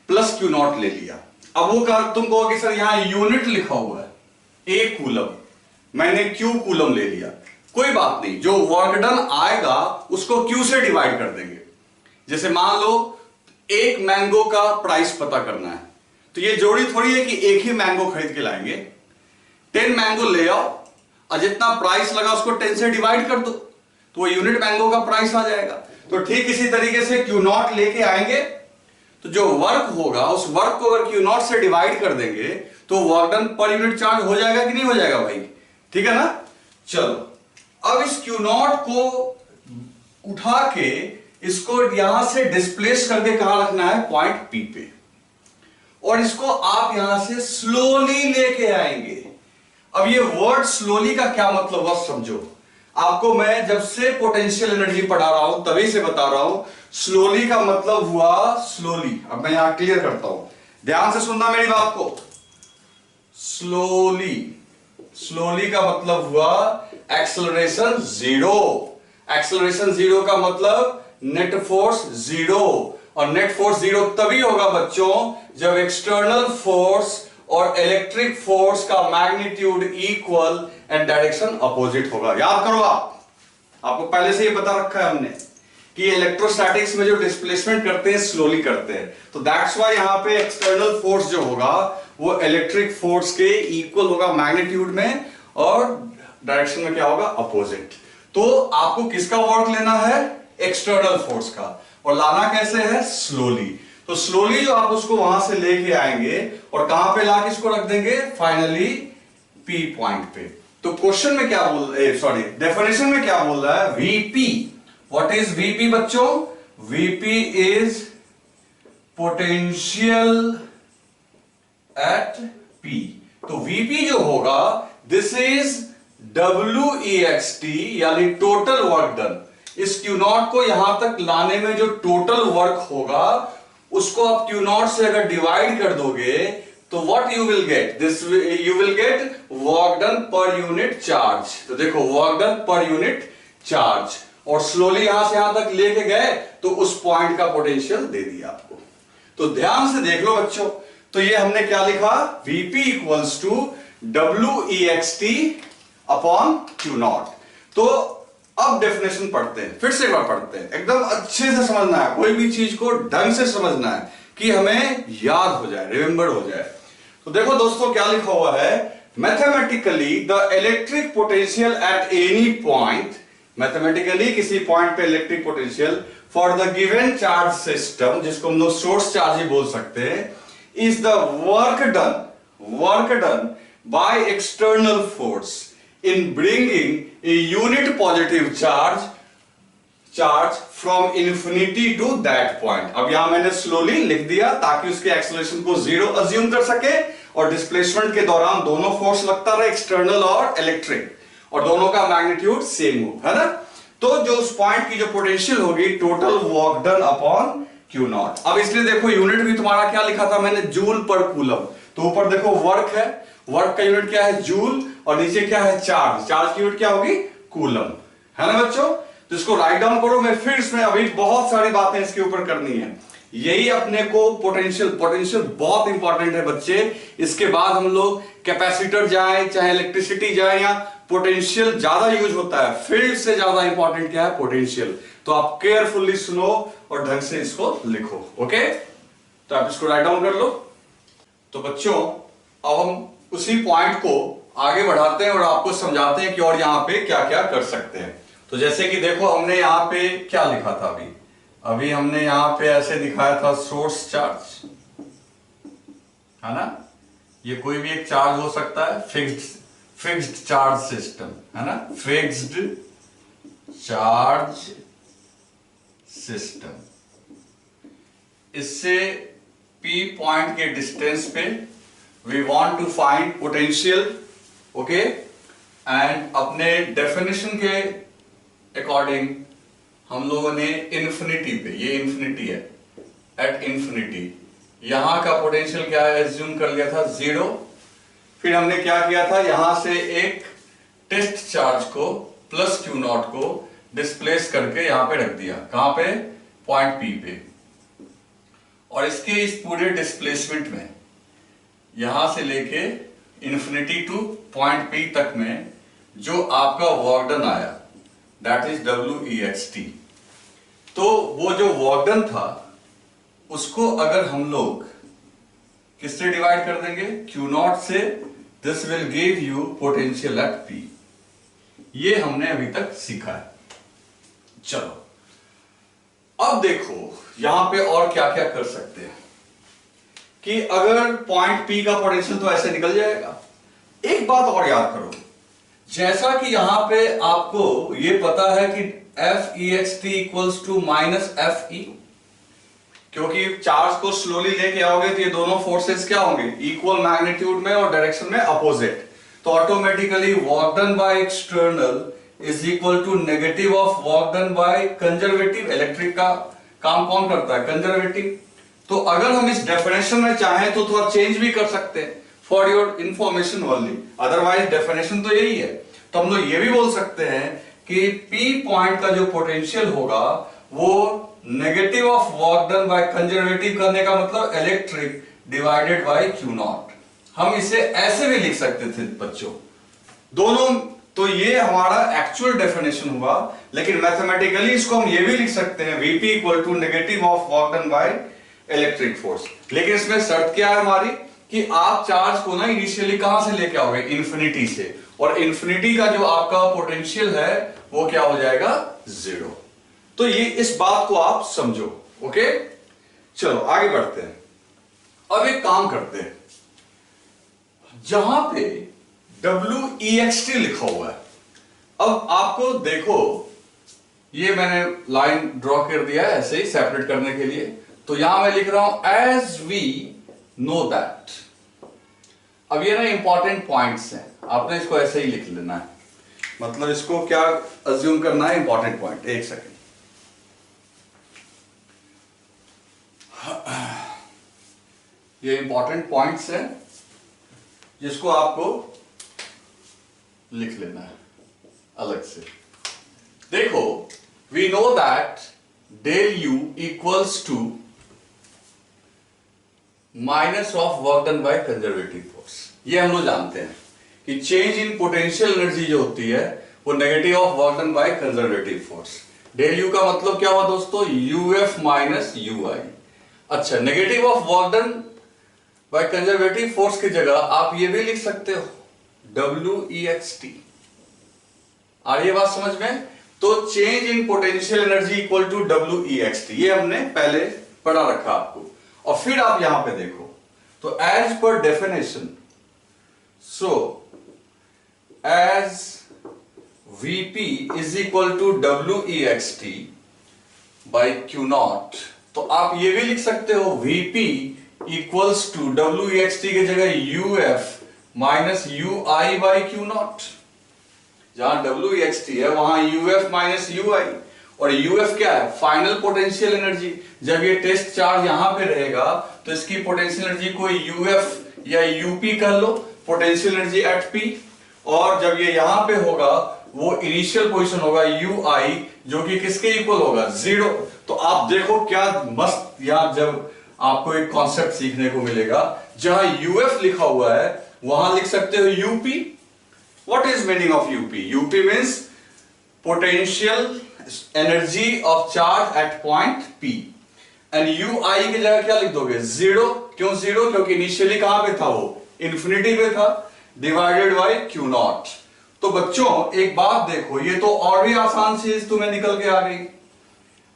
प्लस Q नॉट ले लिया। अब वो तुम कहो कि सर यहां यूनिट लिखा हुआ है, 1 कूलम, मैंने Q कूलम ले लिया। कोई बात नहीं, जो वर्क डन आएगा उसको Q से डिवाइड कर देंगे। जैसे मान लो 1 मैंगो का प्राइस पता करना है, तो ये जोड़ी थोड़ी है कि एक ही मैंगो खरीद के लाएंगे। 10 मैंगो ले आओ और जितना प्राइस लगा उसको 10 से डिवाइड कर दो, तो वो यूनिट मैंगो का प्राइस आ जाएगा। तो ठीक इसी तरीके से Q नॉट लेके आएंगे, तो जो वर्क होगा उस वर्क को अगर Q नॉट से डिवाइड कर देंगे तो work done per unit charge हो जाएगा कि नहीं हो जाएगा भाई, ठीक है ना। चलो अब इस Q नॉट को उठा के इसको यहां से डिस्प्लेस करके कहां रखना है, पॉइंट P पे, और इसको आप यहां से स्लोली लेके आएंगे। अब ये वर्ड स्लोली का क्या मतलब हुआ समझो। आपको मैं जब से पोटेंशियल एनर्जी पढ़ा रहा हूं तभी से बता रहा हूं, स्लोली का मतलब हुआ स्लोली। अब मैं यहां क्लियर करता हूं, ध्यान से सुनना मेरी बात को। स्लोली का मतलब हुआ एक्सेलरेशन 0। एक्सेलरेशन 0 का मतलब नेट फोर्स 0, और नेट फोर्स 0 तभी होगा बच्चों जब एक्सटर्नल फोर्स और इलेक्ट्रिक फोर्स का magnitude equal and direction opposite होगा। याद करो, आपको पहले से ही बता रखा है हमने कि इलेक्ट्रोस्टैटिक्स में जो डिस्प्लेसमेंट करते हैं स्लोली करते हैं, तो दैट्स व्हाई यहां पे एक्सटर्नल फोर्स जो होगा वो इलेक्ट्रिक फोर्स के इक्वल होगा मैग्नीट्यूड में, और डायरेक्शन में क्या होगा, अपोजिट। तो आपको किसका वर्क लेना है, एक्सटर्नल फोर्स का, और लाना कैसे है, स्लोली। तो स्लोली जो आप उसको वहां से लेके आएंगे और कहां पे लाके इसको रख देंगे, फाइनली P पॉइंट पे। तो क्वेश्चन में क्या डेफिनेशन में क्या बोल रहा है, Vp। व्हाट इज Vp बच्चों, Vp is potential at P। तो Vp जो होगा, दिस इज WEXT, यानी टोटल वर्क डन। इस Q नॉट को यहां तक लाने में जो टोटल वर्क होगा उसको आप Q नॉट से अगर डिवाइड कर दोगे तो what you will gate, this you will get work done per unit charge. तो देखो work done per unit charge, और स्लोली यहां से यहां तक लेके गए तो उस पॉइंट का पोटेंशियल दे दिया आपको। तो ध्यान से देख लो बच्चों, तो ये हमने क्या लिखा, Vp equals to WEXT upon Q naught. तो अब डेफिनेशन पढ़ते हैं, फिर से एक बार पढ़ते हैं, एकदम अच्छे से समझना है, कोई भी चीज को ढंग से समझना है कि हमें याद हो जाए, रिमेंबर हो जाए। तो देखो दोस्तों क्या लिखा हुआ है, mathematically the electric potential at any point, mathematically किसी पॉइंट पे electric potential for the given charge system, जिसको हम लोग सोर्स चार्ज ही बोल सकते हैं, is the work done by external force in bringing a unit positive charge from infinity to that point। अब यहां मैंने स्लोली लिख दिया ताकि उसके एक्सेलरेशन को जीरो अज्यूम कर सके और डिस्प्लेसमेंट के दौरान दोनों फोर्स लगता रहे, एक्सटर्नल और इलेक्ट्रिक, और दोनों का मैग्नीट्यूड सेम हो, है ना। तो जो उस पॉइंट की जो पोटेंशियल होगी, total work done upon Q not. अब इसलिए देखो यूनिट भी तुम्हारा क्या लिखा था मैंने, जूल पर कूलम। तो ऊपर देखो वर्क है, वर्क का यूनिट क्या है, जूल, और नीचे क्या है, चार्ज, चार्ज की यूनिट क्या होगी, कूलम, है ना बच्चों। तो इसको राइट डाउन करो, मैं फिर इसमें अभी बहुत सारी बातें इसके ऊपर करनी है। यही अपने को पोटेंशियल बहुत इंपॉर्टेंट है बच्चे। इसके बाद हम लोग कैपेसिटर जाए, चाहे इलेक्ट्रिसिटी जाए, या पोटेंशियल ज्यादा यूज होता है, फील्ड से ज्यादा इंपॉर्टेंट क्या है, पोटेंशियल। तो आप केयरफुली सुनो और ढंग से इसको लिखो, ओके। तो आप इसको राइट डाउन कर लो। तो बच्चों अब हम उसी पॉइंट को आगे बढ़ाते हैं और आपको समझाते हैं कि और यहां पे क्या क्या कर सकते हैं। तो जैसे कि देखो हमने यहां पे क्या लिखा था, अभी हमने यहां पे ऐसे दिखाया था सोर्स चार्ज, है ना। ये कोई भी एक चार्ज हो सकता है, फिक्स्ड चार्ज सिस्टम, है ना, फिक्स्ड चार्ज सिस्टम। इससे P पॉइंट के डिस्टेंस पे we want to find potential, okay, and अपने डेफिनेशन के अकॉर्डिंग हम लोगों ने इन्फिनिटी पे, ये इन्फिनिटी है, एट इन्फिनिटी यहां का पोटेंशियल क्या है, एज्यूम कर लिया था जीरो। फिर हमने क्या किया था, यहां से एक टेस्ट चार्ज को प्लस Q नॉट को डिस्प्लेस करके यहां पे रख दिया, कहां पे, पॉइंट P पे। और इसके इस पूरे डिस्प्लेसमेंट में यहां से लेके इन्फिनिटी टू पॉइंट P तक में जो आपका वर्क डन आया, दैट इज WEXT। तो वो जो वर्क डन था उसको अगर हम लोग किससे डिवाइड कर देंगे, Q नॉट से, this will give you potential at P। ये हमने अभी तक सीखा है। चलो अब देखो यहां पे और क्या क्या कर सकते हैं कि अगर पॉइंट P का पोटेंशियल तो ऐसे निकल जाएगा। एक बात और याद करो, जैसा कि यहां पे आपको ये पता है कि FEXT equals to minus FE, क्योंकि चार्ज को स्लोली लेके आओगे तो ये दोनों फोर्सेस क्या होंगे, इक्वल मैग्नीट्यूड में और डायरेक्शन में अपोजिट। तो automatically work done by external is equal to negative of work done by conservative. Electric का काम कौन करता है, कंजर्वेटिव। तो अगर हम इस डेफिनेशन में चाहें तो थोड़ा चेंज भी कर सकते हैं, for your information only, otherwise definition तो यही है। तो हम लोग ये भी बोल सकते हैं कि P पॉइंट का जो पोटेंशियल होगा वो negative of work done by conservative करने का मतलब electric divided by Q not. हम इसे ऐसे भी लिख सकते थे बच्चों, दोनों। तो ये हमारा एक्चुअल डेफिनेशन हुआ, लेकिन मैथमेटिकली इसको हम ये भी लिख सकते हैं, Vp equal to negative of work done by electric force. लेकिन इसमें शर्त क्या है हमारी, कि आप चार्ज को ना इनिशियली कहां से लेके आओगे, इन्फिनिटी से, और इन्फिनिटी का जो आपका पोटेंशियल है वो क्या हो जाएगा, जीरो। तो ये इस बात को आप समझो, ओके। चलो आगे बढ़ते हैं। अब एक काम करते हैं, जहां पे WEXT लिखा हुआ है, अब आपको देखो ये मैंने लाइन ड्रॉ कर दिया है ऐसे ही सेपरेट करने के लिए। तो यहां मैं लिख रहा हूं एज वी नो दैट। अब ये ना इंपॉर्टेंट पॉइंट्स हैं, आपने इसको ऐसे ही लिख लेना है, मतलब इसको क्या अज्यूम करना है, इंपॉर्टेंट पॉइंट। एक सेकेंड, ये इंपॉर्टेंट पॉइंट्स हैं जिसको आपको लिख लेना है अलग से। देखो, we know that del U equals to minus of work done by conservative force. ये हम लोग जानते हैं कि चेंज इन पोटेंशियल एनर्जी जो होती है वो negative of work done by conservative force. Del U का मतलब क्या हुआ दोस्तों, यूएफ माइनस यूआई। अच्छा, negative of work done by conservative force की जगह आप ये भी लिख सकते हो WEXT। आ रही है बात समझ में? तो change in potential energy equal to WEXT, ये हमने पहले पढ़ा रखा आपको। और फिर आप यहां पे देखो तो as per definition, so as VP is equal to WEXT by Q0, तो आप ये भी लिख सकते हो VP इक्वल्स टू WEXT की जगह UF minus UI by Q0। जहां WEXT है वहां UF माइनस UI, और UF क्या है, फाइनल पोटेंशियल एनर्जी। जब ये टेस्ट चार्ज यहां पे रहेगा तो इसकी पोटेंशियल एनर्जी को UF या UP कर लो, पोटेंशियल एनर्जी एट P। और जब ये यहां पे होगा वो इनिशियल पोजीशन होगा UI, जो कि किसके इक्वल होगा, 0। तो आप देखो क्या मस्त यहां जब आपको एक कॉन्सेप्ट सीखने को मिलेगा, जहां UF लिखा हुआ है वहां लिख सकते हो UP। What is meaning of UP? UP means potential energy of charge at point P, and UI की जगह क्या लिख दोगे, 0। क्यों 0? क्योंकि इनिशियली कहां पे था, वो इंफिनिटी पे था, डिवाइडेड बाय Q0। तो बच्चों एक बात देखो, ये तो और भी आसान चीज तुम्हें निकल के आ गई।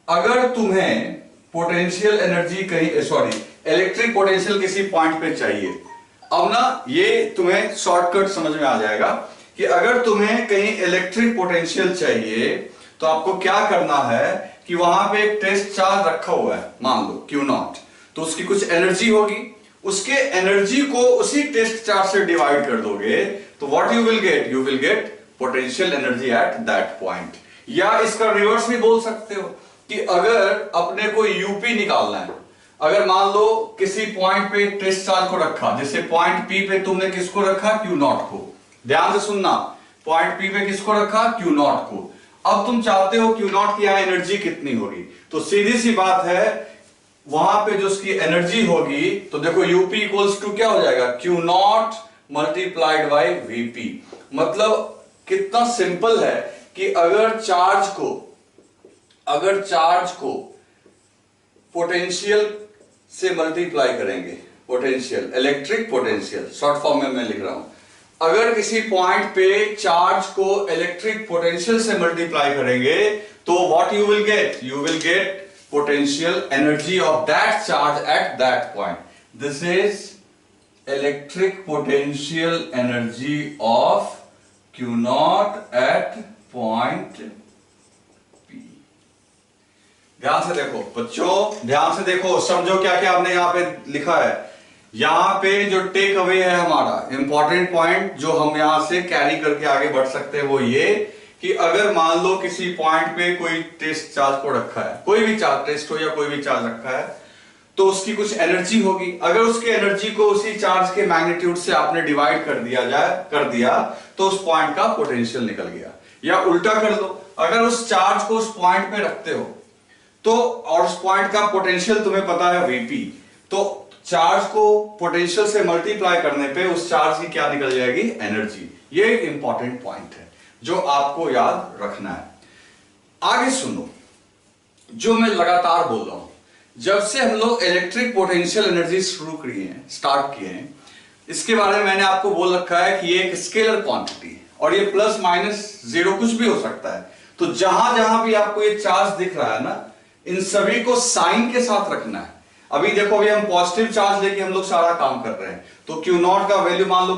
अगर तुम्हें पोटेंशियल एनर्जी कहीं, सॉरी, इलेक्ट्रिक पोटेंशियल किसी पॉइंट पे चाहिए, अब ना ये तुम्हें शॉर्टकट समझ में आ जाएगा कि अगर तुम्हें कहीं इलेक्ट्रिक पोटेंशियल चाहिए तो आपको क्या करना है कि वहां पे एक टेस्ट चार्ज रखा हुआ है, मान लो Q0, तो उसकी कुछ एनर्जी होगी, उसके एनर्जी को उसी टेस्ट चार्ज से डिवाइड कर दोगे तो what you will get, you will get potential energy eight that point. या इसका रिवर्स भी बोल सकते हो कि अगर अपने को यूपी निकालना है, अगर मान लो किसी पॉइंट पे टेस्ट चार्ज को रखा, जैसे पॉइंट पी पे तुमने किसको रखा, Q0 को, ध्यान से सुनना, पॉइंट पी पे किसको रखा, Q0 को। अब तुम चाहते हो Q0 की यहां एनर्जी कितनी होगी, तो सीधी सी बात है वहां पे जो उसकी एनर्जी होगी, तो देखो यूपी इक्वल्स टू क्या हो जाएगा, Q0 मल्टीप्लाइड बाई VP। मतलब कितना सिंपल है कि अगर चार्ज को पोटेंशियल से मल्टीप्लाई करेंगे, potential, electric potential short form में मैं लिख रहा हूं, अगर किसी पॉइंट पे चार्ज को इलेक्ट्रिक पोटेंशियल से मल्टीप्लाई करेंगे तो what you will get, you will get potential energy of that charge at that point. This is electric potential energy of Q0 at point P। ध्यान से देखो बच्चों, ध्यान से देखो, समझो क्या क्या हमने यहां पे लिखा है। यहां पे जो टेक अवे है हमारा इंपॉर्टेंट पॉइंट जो हम यहां से कैरी करके आगे बढ़ सकते हैं वो ये कि अगर मान लो किसी पॉइंट पे कोई टेस्ट चार्ज को रखा है, कोई भी चार्ज, टेस्ट हो या कोई भी चार्ज रखा है, तो उसकी कुछ एनर्जी होगी। अगर उसकी एनर्जी को उसी चार्ज के मैग्नीट्यूड से आपने डिवाइड कर दिया तो उस पॉइंट का पोटेंशियल निकल गया। या उल्टा कर दो, अगर उस चार्ज को उस पॉइंट पे रखते हो तो, और उस पॉइंट का पोटेंशियल तुम्हें पता है VP, तो चार्ज को पोटेंशियल से मल्टीप्लाई करने पे उस चार्ज की क्या निकल जाएगी, एनर्जी। ये एक इंपॉर्टेंट पॉइंट है जो आपको याद रखना है। आगे सुनो, जो मैं लगातार बोल रहा हूं, जब से हम लोग इलेक्ट्रिक पोटेंशियल एनर्जी स्टार्ट किए हैं, इसके बारे में मैंने आपको बोल रखा है कि ये एक स्केलर क्वांटिटी है और ये प्लस माइनस जीरो कुछ भी हो सकता है। तो जहां जहां भी आपको ये चार्ज दिख रहा है ना, इन सभी को साइन के साथ रखना है। अभी देखो, अभी हम पॉजिटिव चार्ज लेके हम लोग सारा काम कर रहे हैं, तो Q0 का वैल्यू मान लो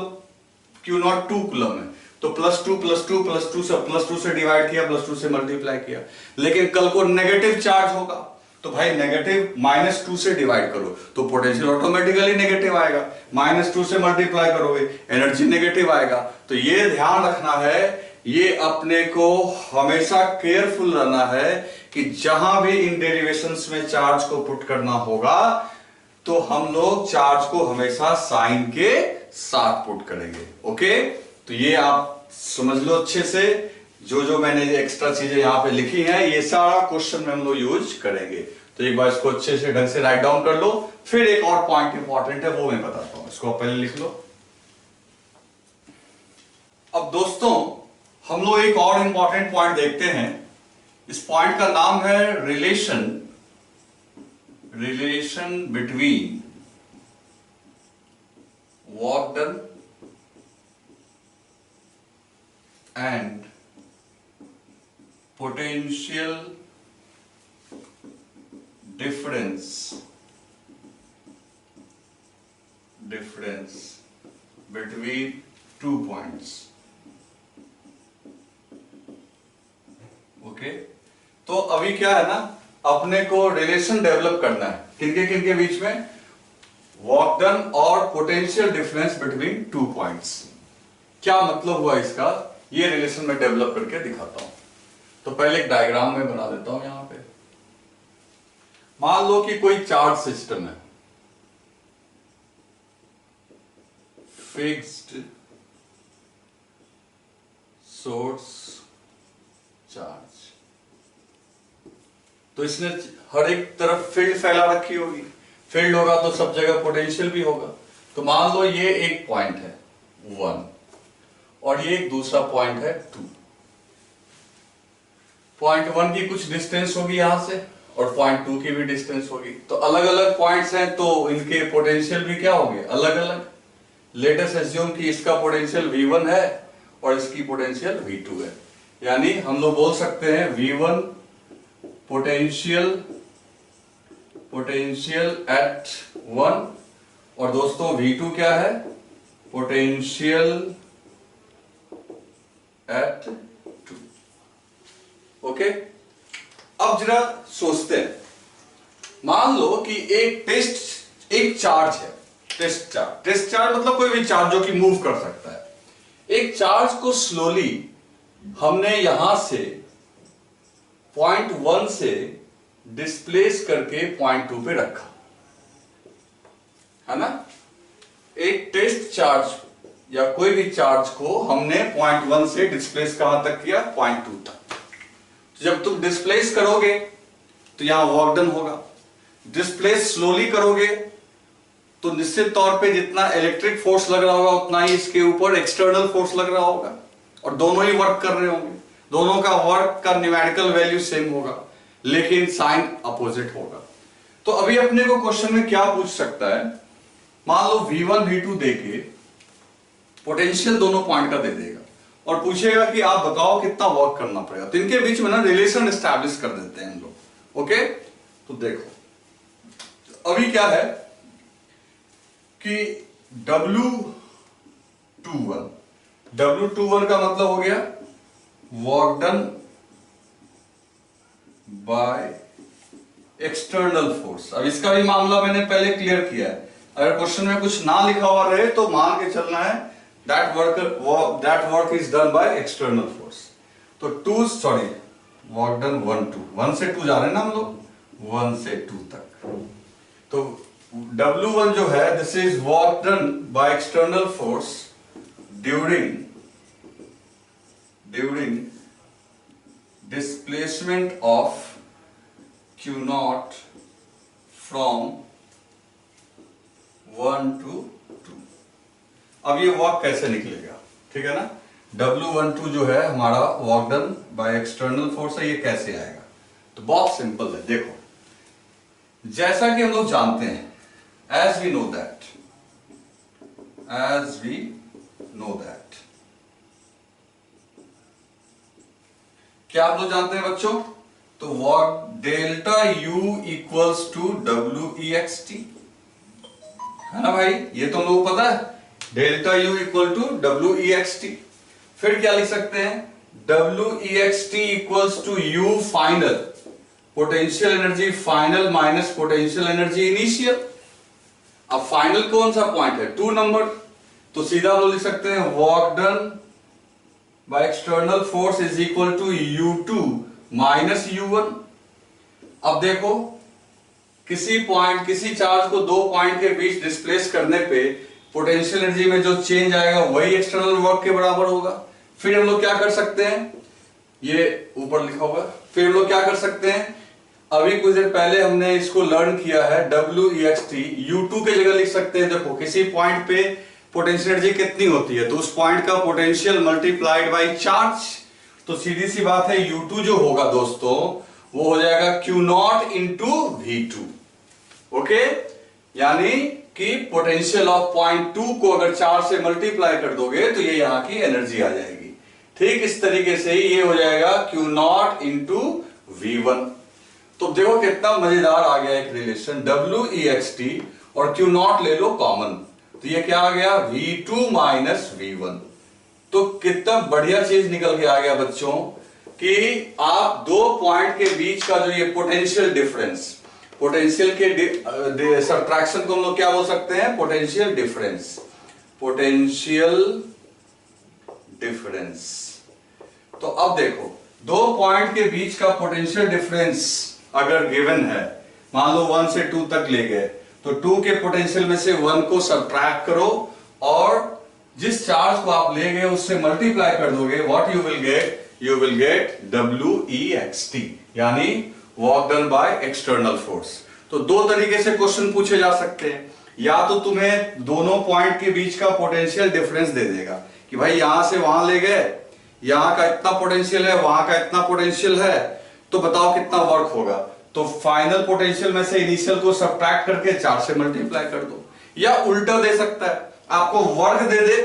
Q0 2 कूलम है, तो +2 से डिवाइड किया, +2 से मल्टीप्लाई किया। लेकिन कल को नेगेटिव चार्ज होगा तो भाई नेगेटिव -2 से डिवाइड करो तो पोटेंशियल ऑटोमेटिकली नेगेटिव आएगा, -2 से मल्टीप्लाई करोगे एनर्जी नेगेटिव आएगा। तो ये ध्यान रखना है, ये अपने को हमेशा केयरफुल रहना है कि जहां भी इन डेरिवेशंस में चार्ज को पुट करना होगा तो हम लोग चार्ज को हमेशा साइन के साथ पुट करेंगे। ओके, तो ये आप समझ लो अच्छे से। जो मैंने एक्स्ट्रा चीजें यहां पे लिखी हैं, ये सारा क्वेश्चन में हम लोग यूज करेंगे। तो एक बार इसको अच्छे से ढंग से राइट डाउन कर लो, फिर एक और पॉइंट इंपॉर्टेंट है, वो मैं बताता हूं, इसको पहले लिख लो। अब दोस्तों हम लोग एक और इंपॉर्टेंट पॉइंट देखते हैं। इस पॉइंट का नाम है relation between work done and potential difference between 2 points। Okay, तो अभी क्या है ना, अपने को रिलेशन डेवलप करना है किनके बीच में, वर्क डन और पोटेंशियल डिफरेंस बिटवीन 2 पॉइंट्स। क्या मतलब हुआ इसका, ये रिलेशन में डेवलप करके दिखाता हूं। तो पहले एक डायग्राम में बना देता हूं। यहां पे मान लो कि कोई चार्ज सिस्टम है, फिक्स्ड सोर्स चार्ज। तो इसने हर एक तरफ फील्ड फैला रखी होगी, फील्ड होगा तो सब जगह पोटेंशियल भी होगा। तो मान लो ये एक पॉइंट है 1 और ये एक दूसरा पॉइंट है 2। पॉइंट 1 की कुछ डिस्टेंस होगी यहां से और पॉइंट 2 की भी डिस्टेंस होगी। तो अलग अलग पॉइंट्स हैं तो इनके पोटेंशियल भी क्या होंगे, अलग अलग। लेट अस अज्यूम कि इसका पोटेंशियल V1 है और इसकी पोटेंशियल V2 है। यानी हम लोग बोल सकते हैं V1 पोटेंशियल एट 1 और दोस्तों V2 क्या है, पोटेंशियल एट 2। ओके, अब जरा सोचते हैं। मान लो कि एक चार्ज है, टेस्ट चार्ज मतलब कोई भी चार्ज जो कि मूव कर सकता है। एक चार्ज को स्लोली हमने यहां से पॉइंट 1 से डिस्प्लेस करके पॉइंट 2 पे रखा है ना। एक टेस्ट चार्ज या कोई भी चार्ज को हमने पॉइंट 1 से डिस्प्लेस कहां तक किया, पॉइंट 2 तक। जब तुम डिस्प्लेस करोगे तो यहां वर्क डन होगा, डिस्प्लेस स्लोली करोगे तो निश्चित तौर पे जितना इलेक्ट्रिक फोर्स लग रहा होगा उतना ही इसके ऊपर एक्सटर्नल फोर्स लग रहा होगा और दोनों ही वर्क कर रहे होंगे। दोनों का वर्क का न्यूमेरिकल वैल्यू सेम होगा लेकिन साइन अपोजिट होगा। तो अभी अपने को क्वेश्चन में क्या पूछ सकता है, मान लो V1 V2 देके पोटेंशियल दोनों पॉइंट का दे देगा और पूछेगा कि आप बताओ कितना वर्क करना पड़ेगा। तो इनके बीच में ना रिलेशन एस्टैब्लिश कर देते हैं हम लोग। ओके, तो देखो अभी क्या है कि W21 का मतलब हो गया work done by external force. अब इसका भी मामला मैंने पहले क्लियर किया है। अगर क्वेश्चन में कुछ ना लिखा हुआ रहे तो मान के चलना है that work is done by external force। तो वर्क डन 1 से 2 जा रहे हैं ना हम लोग, 1 से 2 तक। तो W1 जो है this is work done by external force during displacement of Q0 from 1 to 2। अब ये वर्क कैसे निकलेगा, ठीक है ना। W12 जो है हमारा work done by external force है, ये कैसे आएगा, तो बहुत सिंपल है। देखो जैसा कि हम लोग जानते हैं, एज वी नो दैट क्या आप लोग जानते हैं बच्चों, तो work delta U equals to WEXT है ना भाई, ये तो हम लोग पता है, delta U equal to WEXT। फिर क्या लिख सकते हैं, WEXT equals to U final, potential energy final minus potential energy initial. अब फाइनल कौन सा पॉइंट है, 2 नंबर, तो सीधा हम लोग लिख सकते हैं work done by external force is equal to U2 minus U1। अब देखो किसी चार्ज को 2 पॉइंट के बीच डिस्प्लेस करने पे पोटेंशियल एनर्जी में जो चेंज आएगा वही एक्सटर्नल वर्क के बराबर होगा। फिर हम लोग क्या कर सकते हैं, ये ऊपर लिखा होगा, फिर हम लोग क्या कर सकते हैं, अभी कुछ देर पहले हमने इसको लर्न किया है, WEXT U2 के जगह लिख सकते हैं। देखो किसी पॉइंट पे पोटेंशियल एनर्जी कितनी होती है, तो उस पॉइंट का पोटेंशियल मल्टीप्लाइड बाय चार्ज। तो सीधी सी बात है, U2 जो होगा दोस्तों वो हो जाएगा Q0 इंटू V2। ओके, यानी कि पोटेंशियल ऑफ पॉइंट 2 को अगर 4 से मल्टीप्लाई कर दोगे तो ये यहां की एनर्जी आ जाएगी। ठीक इस तरीके से ही ये हो जाएगा Q0 इंटू V1। तो देखो कितना मजेदार आ गया एक रिलेशन, WEXT और Q0 ले लो कॉमन, तो ये क्या आ गया V2 माइनस V1। तो कितना बढ़िया चीज निकल के आ गया बच्चों कि आप दो पॉइंट के बीच का जो ये पोटेंशियल डिफरेंस, पोटेंशियल के सब्ट्रैक्शन को हम लोग क्या बोल सकते हैं, पोटेंशियल डिफरेंस, पोटेंशियल डिफरेंस। तो अब देखो दो पॉइंट के बीच का पोटेंशियल डिफरेंस अगर गिवन है, मान लो 1 से 2 तक ले गए, तो 2 के पोटेंशियल में से 1 को सब्ट्रैक्ट करो और जिस चार्ज को आप ले गए उससे मल्टीप्लाई कर दोगे, what you will get, you will gate WEXT, यानी work done by external force. तो दो तरीके से क्वेश्चन पूछे जा सकते हैं, या तो तुम्हें दोनों पॉइंट के बीच का पोटेंशियल डिफरेंस दे देगा कि भाई यहां से वहां ले गए, यहां का इतना पोटेंशियल है, वहां का इतना पोटेंशियल है, तो बताओ कितना वर्क होगा। तो फाइनल पोटेंशियल में से इनिशियल को सब्ट्रैक्ट करके 4 से मल्टीप्लाई कर दो, या उल्टा दे सकता है, आपको वर्क दे दे,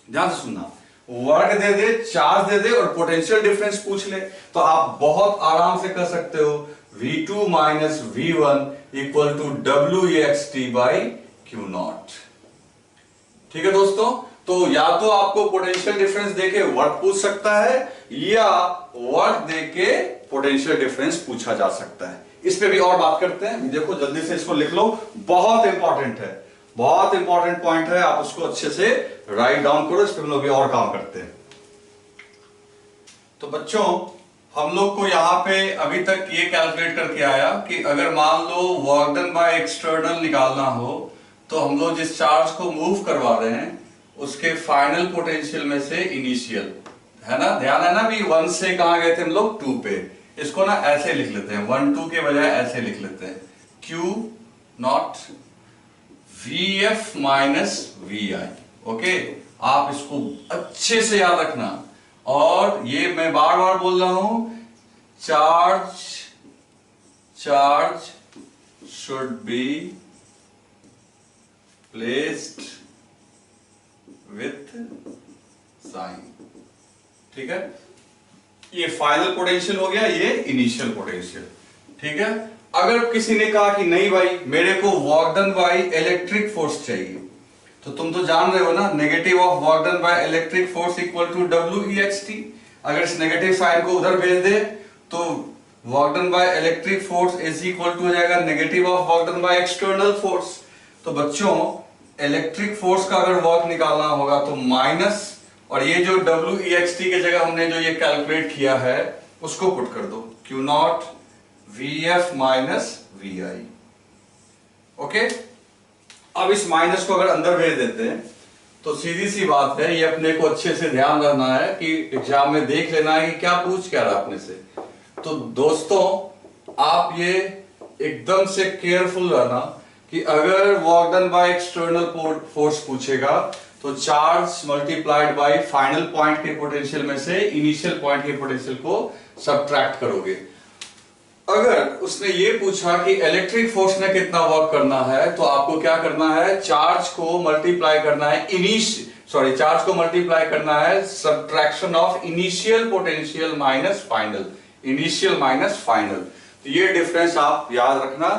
ध्यान से सुनना, वर्क दे दे, चार्ज दे दे और पोटेंशियल डिफरेंस पूछ ले, तो आप बहुत आराम से कर सकते हो V2 minus V1 equal to WEXT by Q0। ठीक है दोस्तों, तो या तो आपको पोटेंशियल डिफरेंस देके वर्क पूछ सकता है, या वर्क देके पोटेंशियल डिफरेंस पूछा जा सकता है। इस पे भी और बात करते हैं। देखो जल्दी से इसको लिख लो, बहुत इंपॉर्टेंट है, बहुत इंपॉर्टेंट पॉइंट है, आप उसको अच्छे से राइट डाउन करो। इस पे हम लोग भी और काम करते हैं। तो बच्चों हम लोग को यहां पे अभी तक ये कैलकुलेट करके आया कि अगर मान लो वर्क डन बाय एक्सटर्नल निकालना हो, तो हम लोग जिस चार्ज को मूव करवा रहे हैं उसके फाइनल पोटेंशियल में से इनिशियल, है ना, ध्यान है ना भी 1 से कहां गए थे हम लोग 2 पे, इसको ना ऐसे लिख लेते हैं, 1 2 के बजाय ऐसे लिख लेते हैं, Q0 VF minus VI। Okay, आप इसको अच्छे से याद रखना। और ये मैं बार बार बोल रहा हूं, charge should be placed with sign. ठीक है, ये फाइनल पोटेंशियल हो गया, ये इनिशियल पोटेंशियल। ठीक है, अगर किसी ने कहा कि नहीं भाई मेरे को work done by electric force चाहिए, तो तुम तो जान रहे हो ना, negative of work done by electric force equal to WEXT। अगर इस नेगेटिव साइन को उधर भेज दे तो work done by electric force is equal to हो जाएगा negative of work done by external force. तो बच्चों इलेक्ट्रिक फोर्स का अगर वर्क निकालना होगा तो माइनस, और ये जो WEXT के जगह हमने जो ये कैलकुलेट किया है उसको पुट कर दो, Q0 VF minus VI। Okay, अब इस माइनस को अगर अंदर भेज देते हैं तो सीधी सी बात है, ये अपने को अच्छे से ध्यान रखना है कि एग्जाम में देख लेना है कि क्या पूछ क्या रहा अपने से। तो दोस्तों आप ये एकदम से केयरफुल रहना कि अगर work done by external force पूछेगा तो charge multiplied by final point के पोटेंशियल में से इनिशियल पॉइंट के पोटेंशियल को सब्ट्रैक्ट करोगे। अगर उसने ये पूछा कि इलेक्ट्रिक फोर्स ने कितना वर्क करना है, तो आपको क्या करना है, चार्ज को मल्टीप्लाई करना है, चार्ज को मल्टीप्लाई करना है subtraction of initial potential minus final, initial minus final. तो ये डिफरेंस आप याद रखना,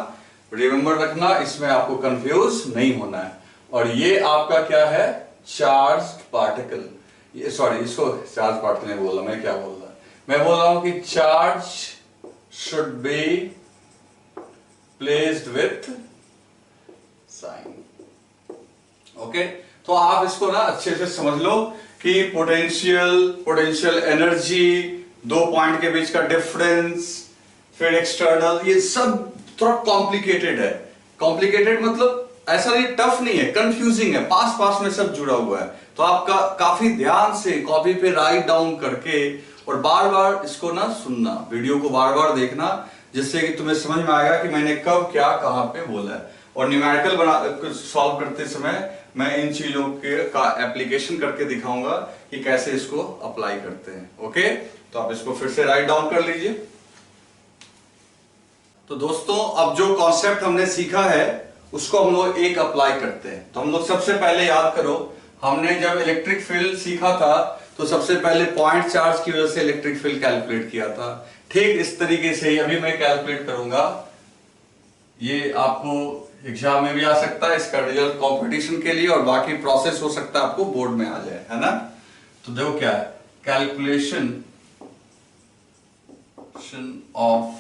रिमेंबर रखना, इसमें आपको कंफ्यूज नहीं होना है। और ये आपका क्या है, चार्ज पार्टिकल, इसको चार्ज पार्टिकल नहीं बोल रहा मैं, क्या बोल रहा, मैं बोल रहा हूं कि charge should be placed with sign। Okay, तो आप इसको ना अच्छे से समझ लो कि पोटेंशियल एनर्जी, दो पॉइंट के बीच का डिफरेंस, फिर एक्सटर्नल, ये सब थोड़ा कॉम्प्लिकेटेड है। कॉम्प्लिकेटेड मतलब ऐसा नहीं, टफ नहीं है, कंफ्यूजिंग है, पास में सब जुड़ा हुआ है। तो आपका काफी ध्यान से कॉपी पे राइट डाउन करके और बार बार इसको ना सुनना, वीडियो को बार बार देखना, जिससे कि तुम्हें समझ में आएगा कि मैंने कब क्या कहाँ पे बोला है। और न्यूमेरिकल बना सॉल्व करते समय मैं इन चीजों के का एप्लीकेशन करके दिखाऊंगा कि कैसे इसको अप्लाई करते हैं। ओके, तो आप इसको फिर से राइट डाउन कर लीजिए। तो दोस्तों, अब जो कॉन्सेप्ट हमने सीखा है उसको हम लोग एक अप्लाई करते हैं। तो हम लोग सबसे पहले याद करो, हमने जब इलेक्ट्रिक फील्ड सीखा था तो सबसे पहले पॉइंट चार्ज की वजह से इलेक्ट्रिक फील्ड कैलकुलेट किया था। ठीक इस तरीके से ही अभी मैं कैलकुलेट करूंगा। ये आपको एग्जाम में भी आ सकता है, इसका रिजल्ट कंपटीशन के लिए, और बाकी प्रोसेस हो सकता है आपको बोर्ड में आ जाए, है ना। तो देखो क्या है, calculation of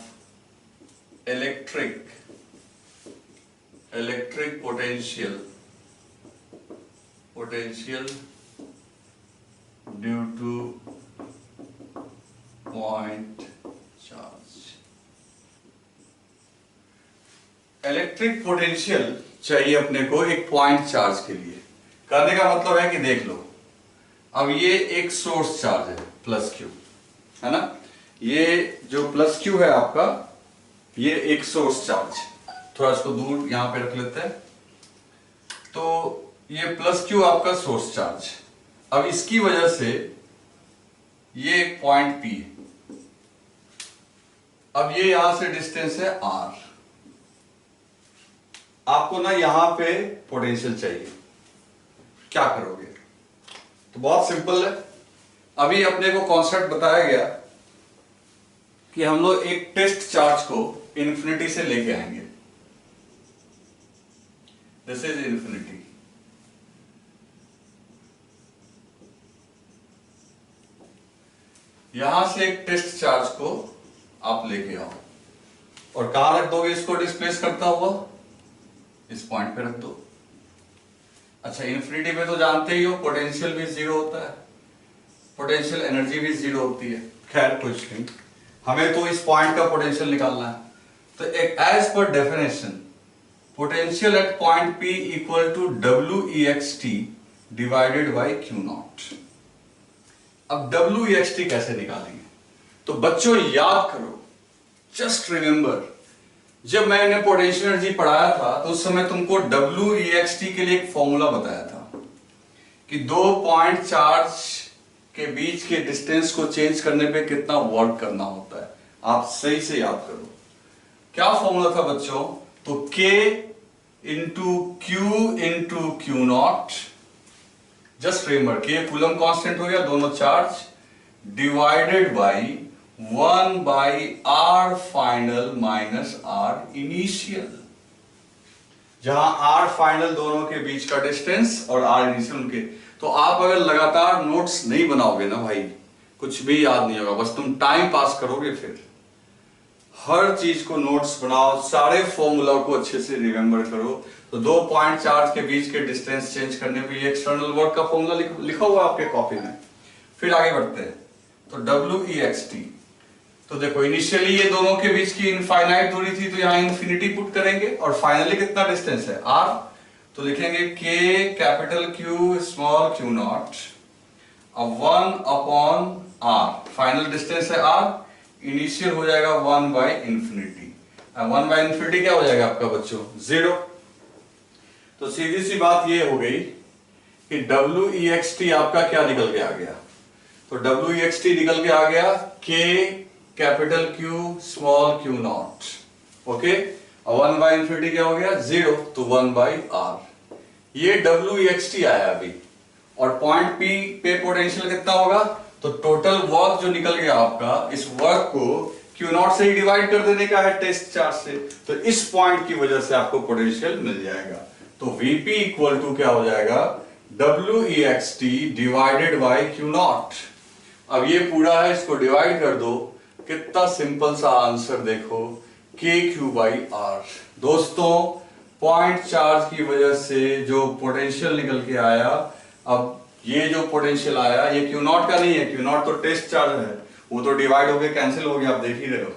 electric potential due two point charge. Electric potential चाहिए अपने को एक पॉइंट चार्ज के लिए। करने का मतलब है कि देख लो, अब ये एक सोर्स चार्ज है प्लस क्यू, है ना। ये जो प्लस क्यू है आपका, ये एक सोर्स चार्ज, थोड़ा इसको दूर यहां पे रख लेते हैं। तो ये प्लस क्यू आपका सोर्स चार्ज। अब इसकी वजह से ये एक पॉइंट पी है। अब ये यहां से डिस्टेंस है आर। आपको ना यहां पे पोटेंशियल चाहिए, क्या करोगे? तो बहुत सिंपल है। अभी अपने को कॉन्सेप्ट बताया गया कि हम लोग एक टेस्ट चार्ज को इन्फिनिटी से लेके आएंगे। This is infinity. यहां से एक टेस्ट चार्ज को आप लेके आओ, और कहां रख दोगे इसको डिस्प्लेस करता हुआ? इस पॉइंट पे रख दो। अच्छा, इन्फिनिटी पे तो जानते ही हो पोटेंशियल भी जीरो होता है, पोटेंशियल एनर्जी भी जीरो होती है। खैर कुछ नहीं, हमें तो इस पॉइंट का पोटेंशियल निकालना है। तो एक as per definition, potential at point P equal to WEXT divided by Q0। अब WEXT कैसे निकालेंगे? तो बच्चों याद करो, जस्ट रिमेंबर, जब मैंने पोटेंशियल एनर्जी पढ़ाया था तो उस समय तुमको WEXT के लिए एक फॉर्मूला बताया था कि दो पॉइंट चार्ज के बीच के डिस्टेंस को चेंज करने पे कितना वर्क करना होता है। आप सही से याद करो, क्या फॉर्मूला था बच्चों? तो K into Q not, just remember, K coulomb constant हो गया, दोनों charge, divided by 1 by R final minus R initial, जहां R फाइनल दोनों के बीच का डिस्टेंस और R इनिशियल उनके। तो आप अगर लगातार नोट्स नहीं बनाओगे ना भाई, कुछ भी याद नहीं होगा, बस तुम टाइम पास करोगे। फिर हर चीज को नोट्स बनाओ, सारे फॉर्मूला को अच्छे से रिमेंबर करो। तो दो पॉइंट चार्ज के बीच के डिस्टेंस चेंज करने पे ये एक्सटर्नल वर्क का फॉर्मूला लिखा हुआ आपके कॉपी में। फिर आगे बढ़ते हैं। तो WEXT, तो देखो इनिशियली ये दोनों के बीच की इनफाइनाइट दूरी थी, तो यहां इन्फिनिटी पुट करेंगे, और फाइनली कितना डिस्टेंस है? R। तो लिखेंगे K capital Q small Q not, अब 1 अपॉन R, फाइनल डिस्टेंस है R, इनिशियल हो जाएगा 1 बाई इंफिनिटी। 1 बाई इंफिनिटी क्या हो जाएगा आपका बच्चों? 0। तो सीधी सी बात ये हो गई कि WEXT आपका क्या निकल के आ गया? तो WEXT निकल के आ गया K capital Q small Q not. Okay, और 1 बाई इंफिनिटी क्या हो गया? 0, तो 1 बाई R। ये WEXT आया अभी, और पॉइंट P पे पोटेंशियल कितना होगा? तो टोटल वर्क जो निकल गया आपका, इस वर्क को Q नॉट से ही डिवाइड कर देने का है टेस्ट चार्ज से, तो इस पॉइंट की वजह से आपको पोटेंशियल मिल जाएगा। तो VP इक्वल टू क्या हो जाएगा? WEXT divided by Q not. अब ये पूरा है, इसको डिवाइड कर दो, कितना सिंपल सा आंसर देखो, KQ बाई R। दोस्तों, पॉइंट चार्ज की वजह से जो पोटेंशियल निकल के आया, अब ये जो पोटेंशियल आया ये Q नॉट का नहीं है, Q नॉट तो टेस्ट चार्ज है, वो तो डिवाइड हो गया, कैंसिल हो गया, आप देख ही रहे हो।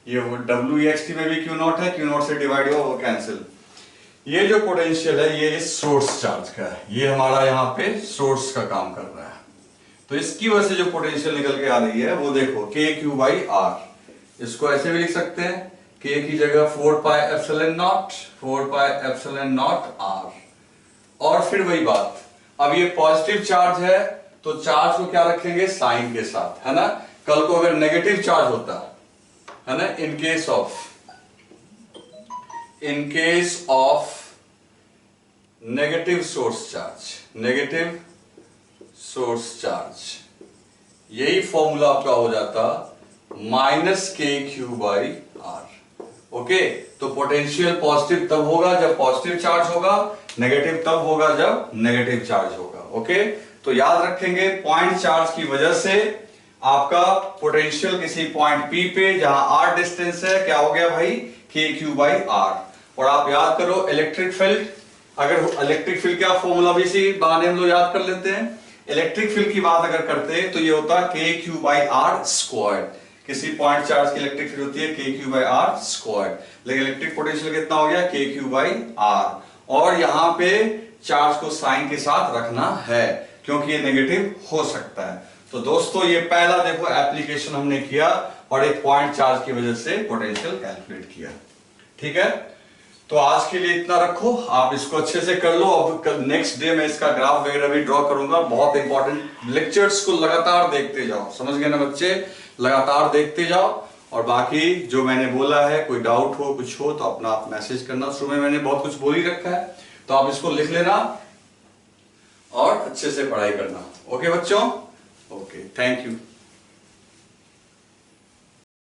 ये WEXT में भी Q नॉट है, Q नॉट से डिवाइड हुआ, वो कैंसिल। ये जो पोटेंशियल है ये इस सोर्स चार्ज का है, ये हमारा यहाँ पे सोर्स का काम कर रहा है। तो इसकी वजह से जो पोटेंशियल निकल के आ रही है वो देखो KQ बाई R। इसको ऐसे भी लिख सकते हैं k की जगह 4 पाई एप्सिलॉन नॉट r। और फिर वही बात, अब ये पॉजिटिव चार्ज है तो चार्ज को क्या रखेंगे, साइन के साथ, है ना। कल को अगर नेगेटिव चार्ज होता है ना, in case of negative source charge, यही फॉर्मूला आपका हो जाता -kq/r। ओके, तो पोटेंशियल पॉजिटिव तब होगा जब पॉजिटिव चार्ज होगा, नेगेटिव तब होगा जब नेगेटिव चार्ज होगा। ओके, तो याद रखेंगे पॉइंट चार्ज की वजह से आपका पोटेंशियल किसी पॉइंट P पे जहां r डिस्टेंस है क्या हो गया भाई, kq/r। और आप याद करो इलेक्ट्रिक फील्ड, अगर इलेक्ट्रिक फील्ड का फॉर्मूला भी इसी बहाने हम लोग याद कर लेते हैं। इलेक्ट्रिक फील्ड की बात अगर करते हैं तो ये होता है kq/r²। किसी पॉइंट चार्ज की इलेक्ट्रिक फील्ड होती है kq/r², लेकिन इलेक्ट्रिक पोटेंशियल कितना हो गया, kq/r। और यहां पे चार्ज को साइन के साथ रखना है क्योंकि ये नेगेटिव हो सकता है। तो दोस्तों ये पहला देखो एप्लीकेशन हमने किया और एक पॉइंट चार्ज की वजह से पोटेंशियल कैलकुलेट किया। ठीक है, तो आज के लिए इतना रखो, आप इसको अच्छे से कर लो। अब नेक्स्ट डे में इसका ग्राफ वगैरह भी ड्रॉ करूंगा। बहुत इंपॉर्टेंट लेक्चर्स को लगातार देखते जाओ, समझ गए ना बच्चे, लगातार देखते जाओ। और बाकी जो मैंने बोला है, कोई डाउट हो कुछ हो तो अपना आप मैसेज करना। शुरू में मैंने बहुत कुछ बोल ही रखा है तो आप इसको लिख लेना और अच्छे से पढ़ाई करना। ओके बच्चों, ओके, थैंक यू।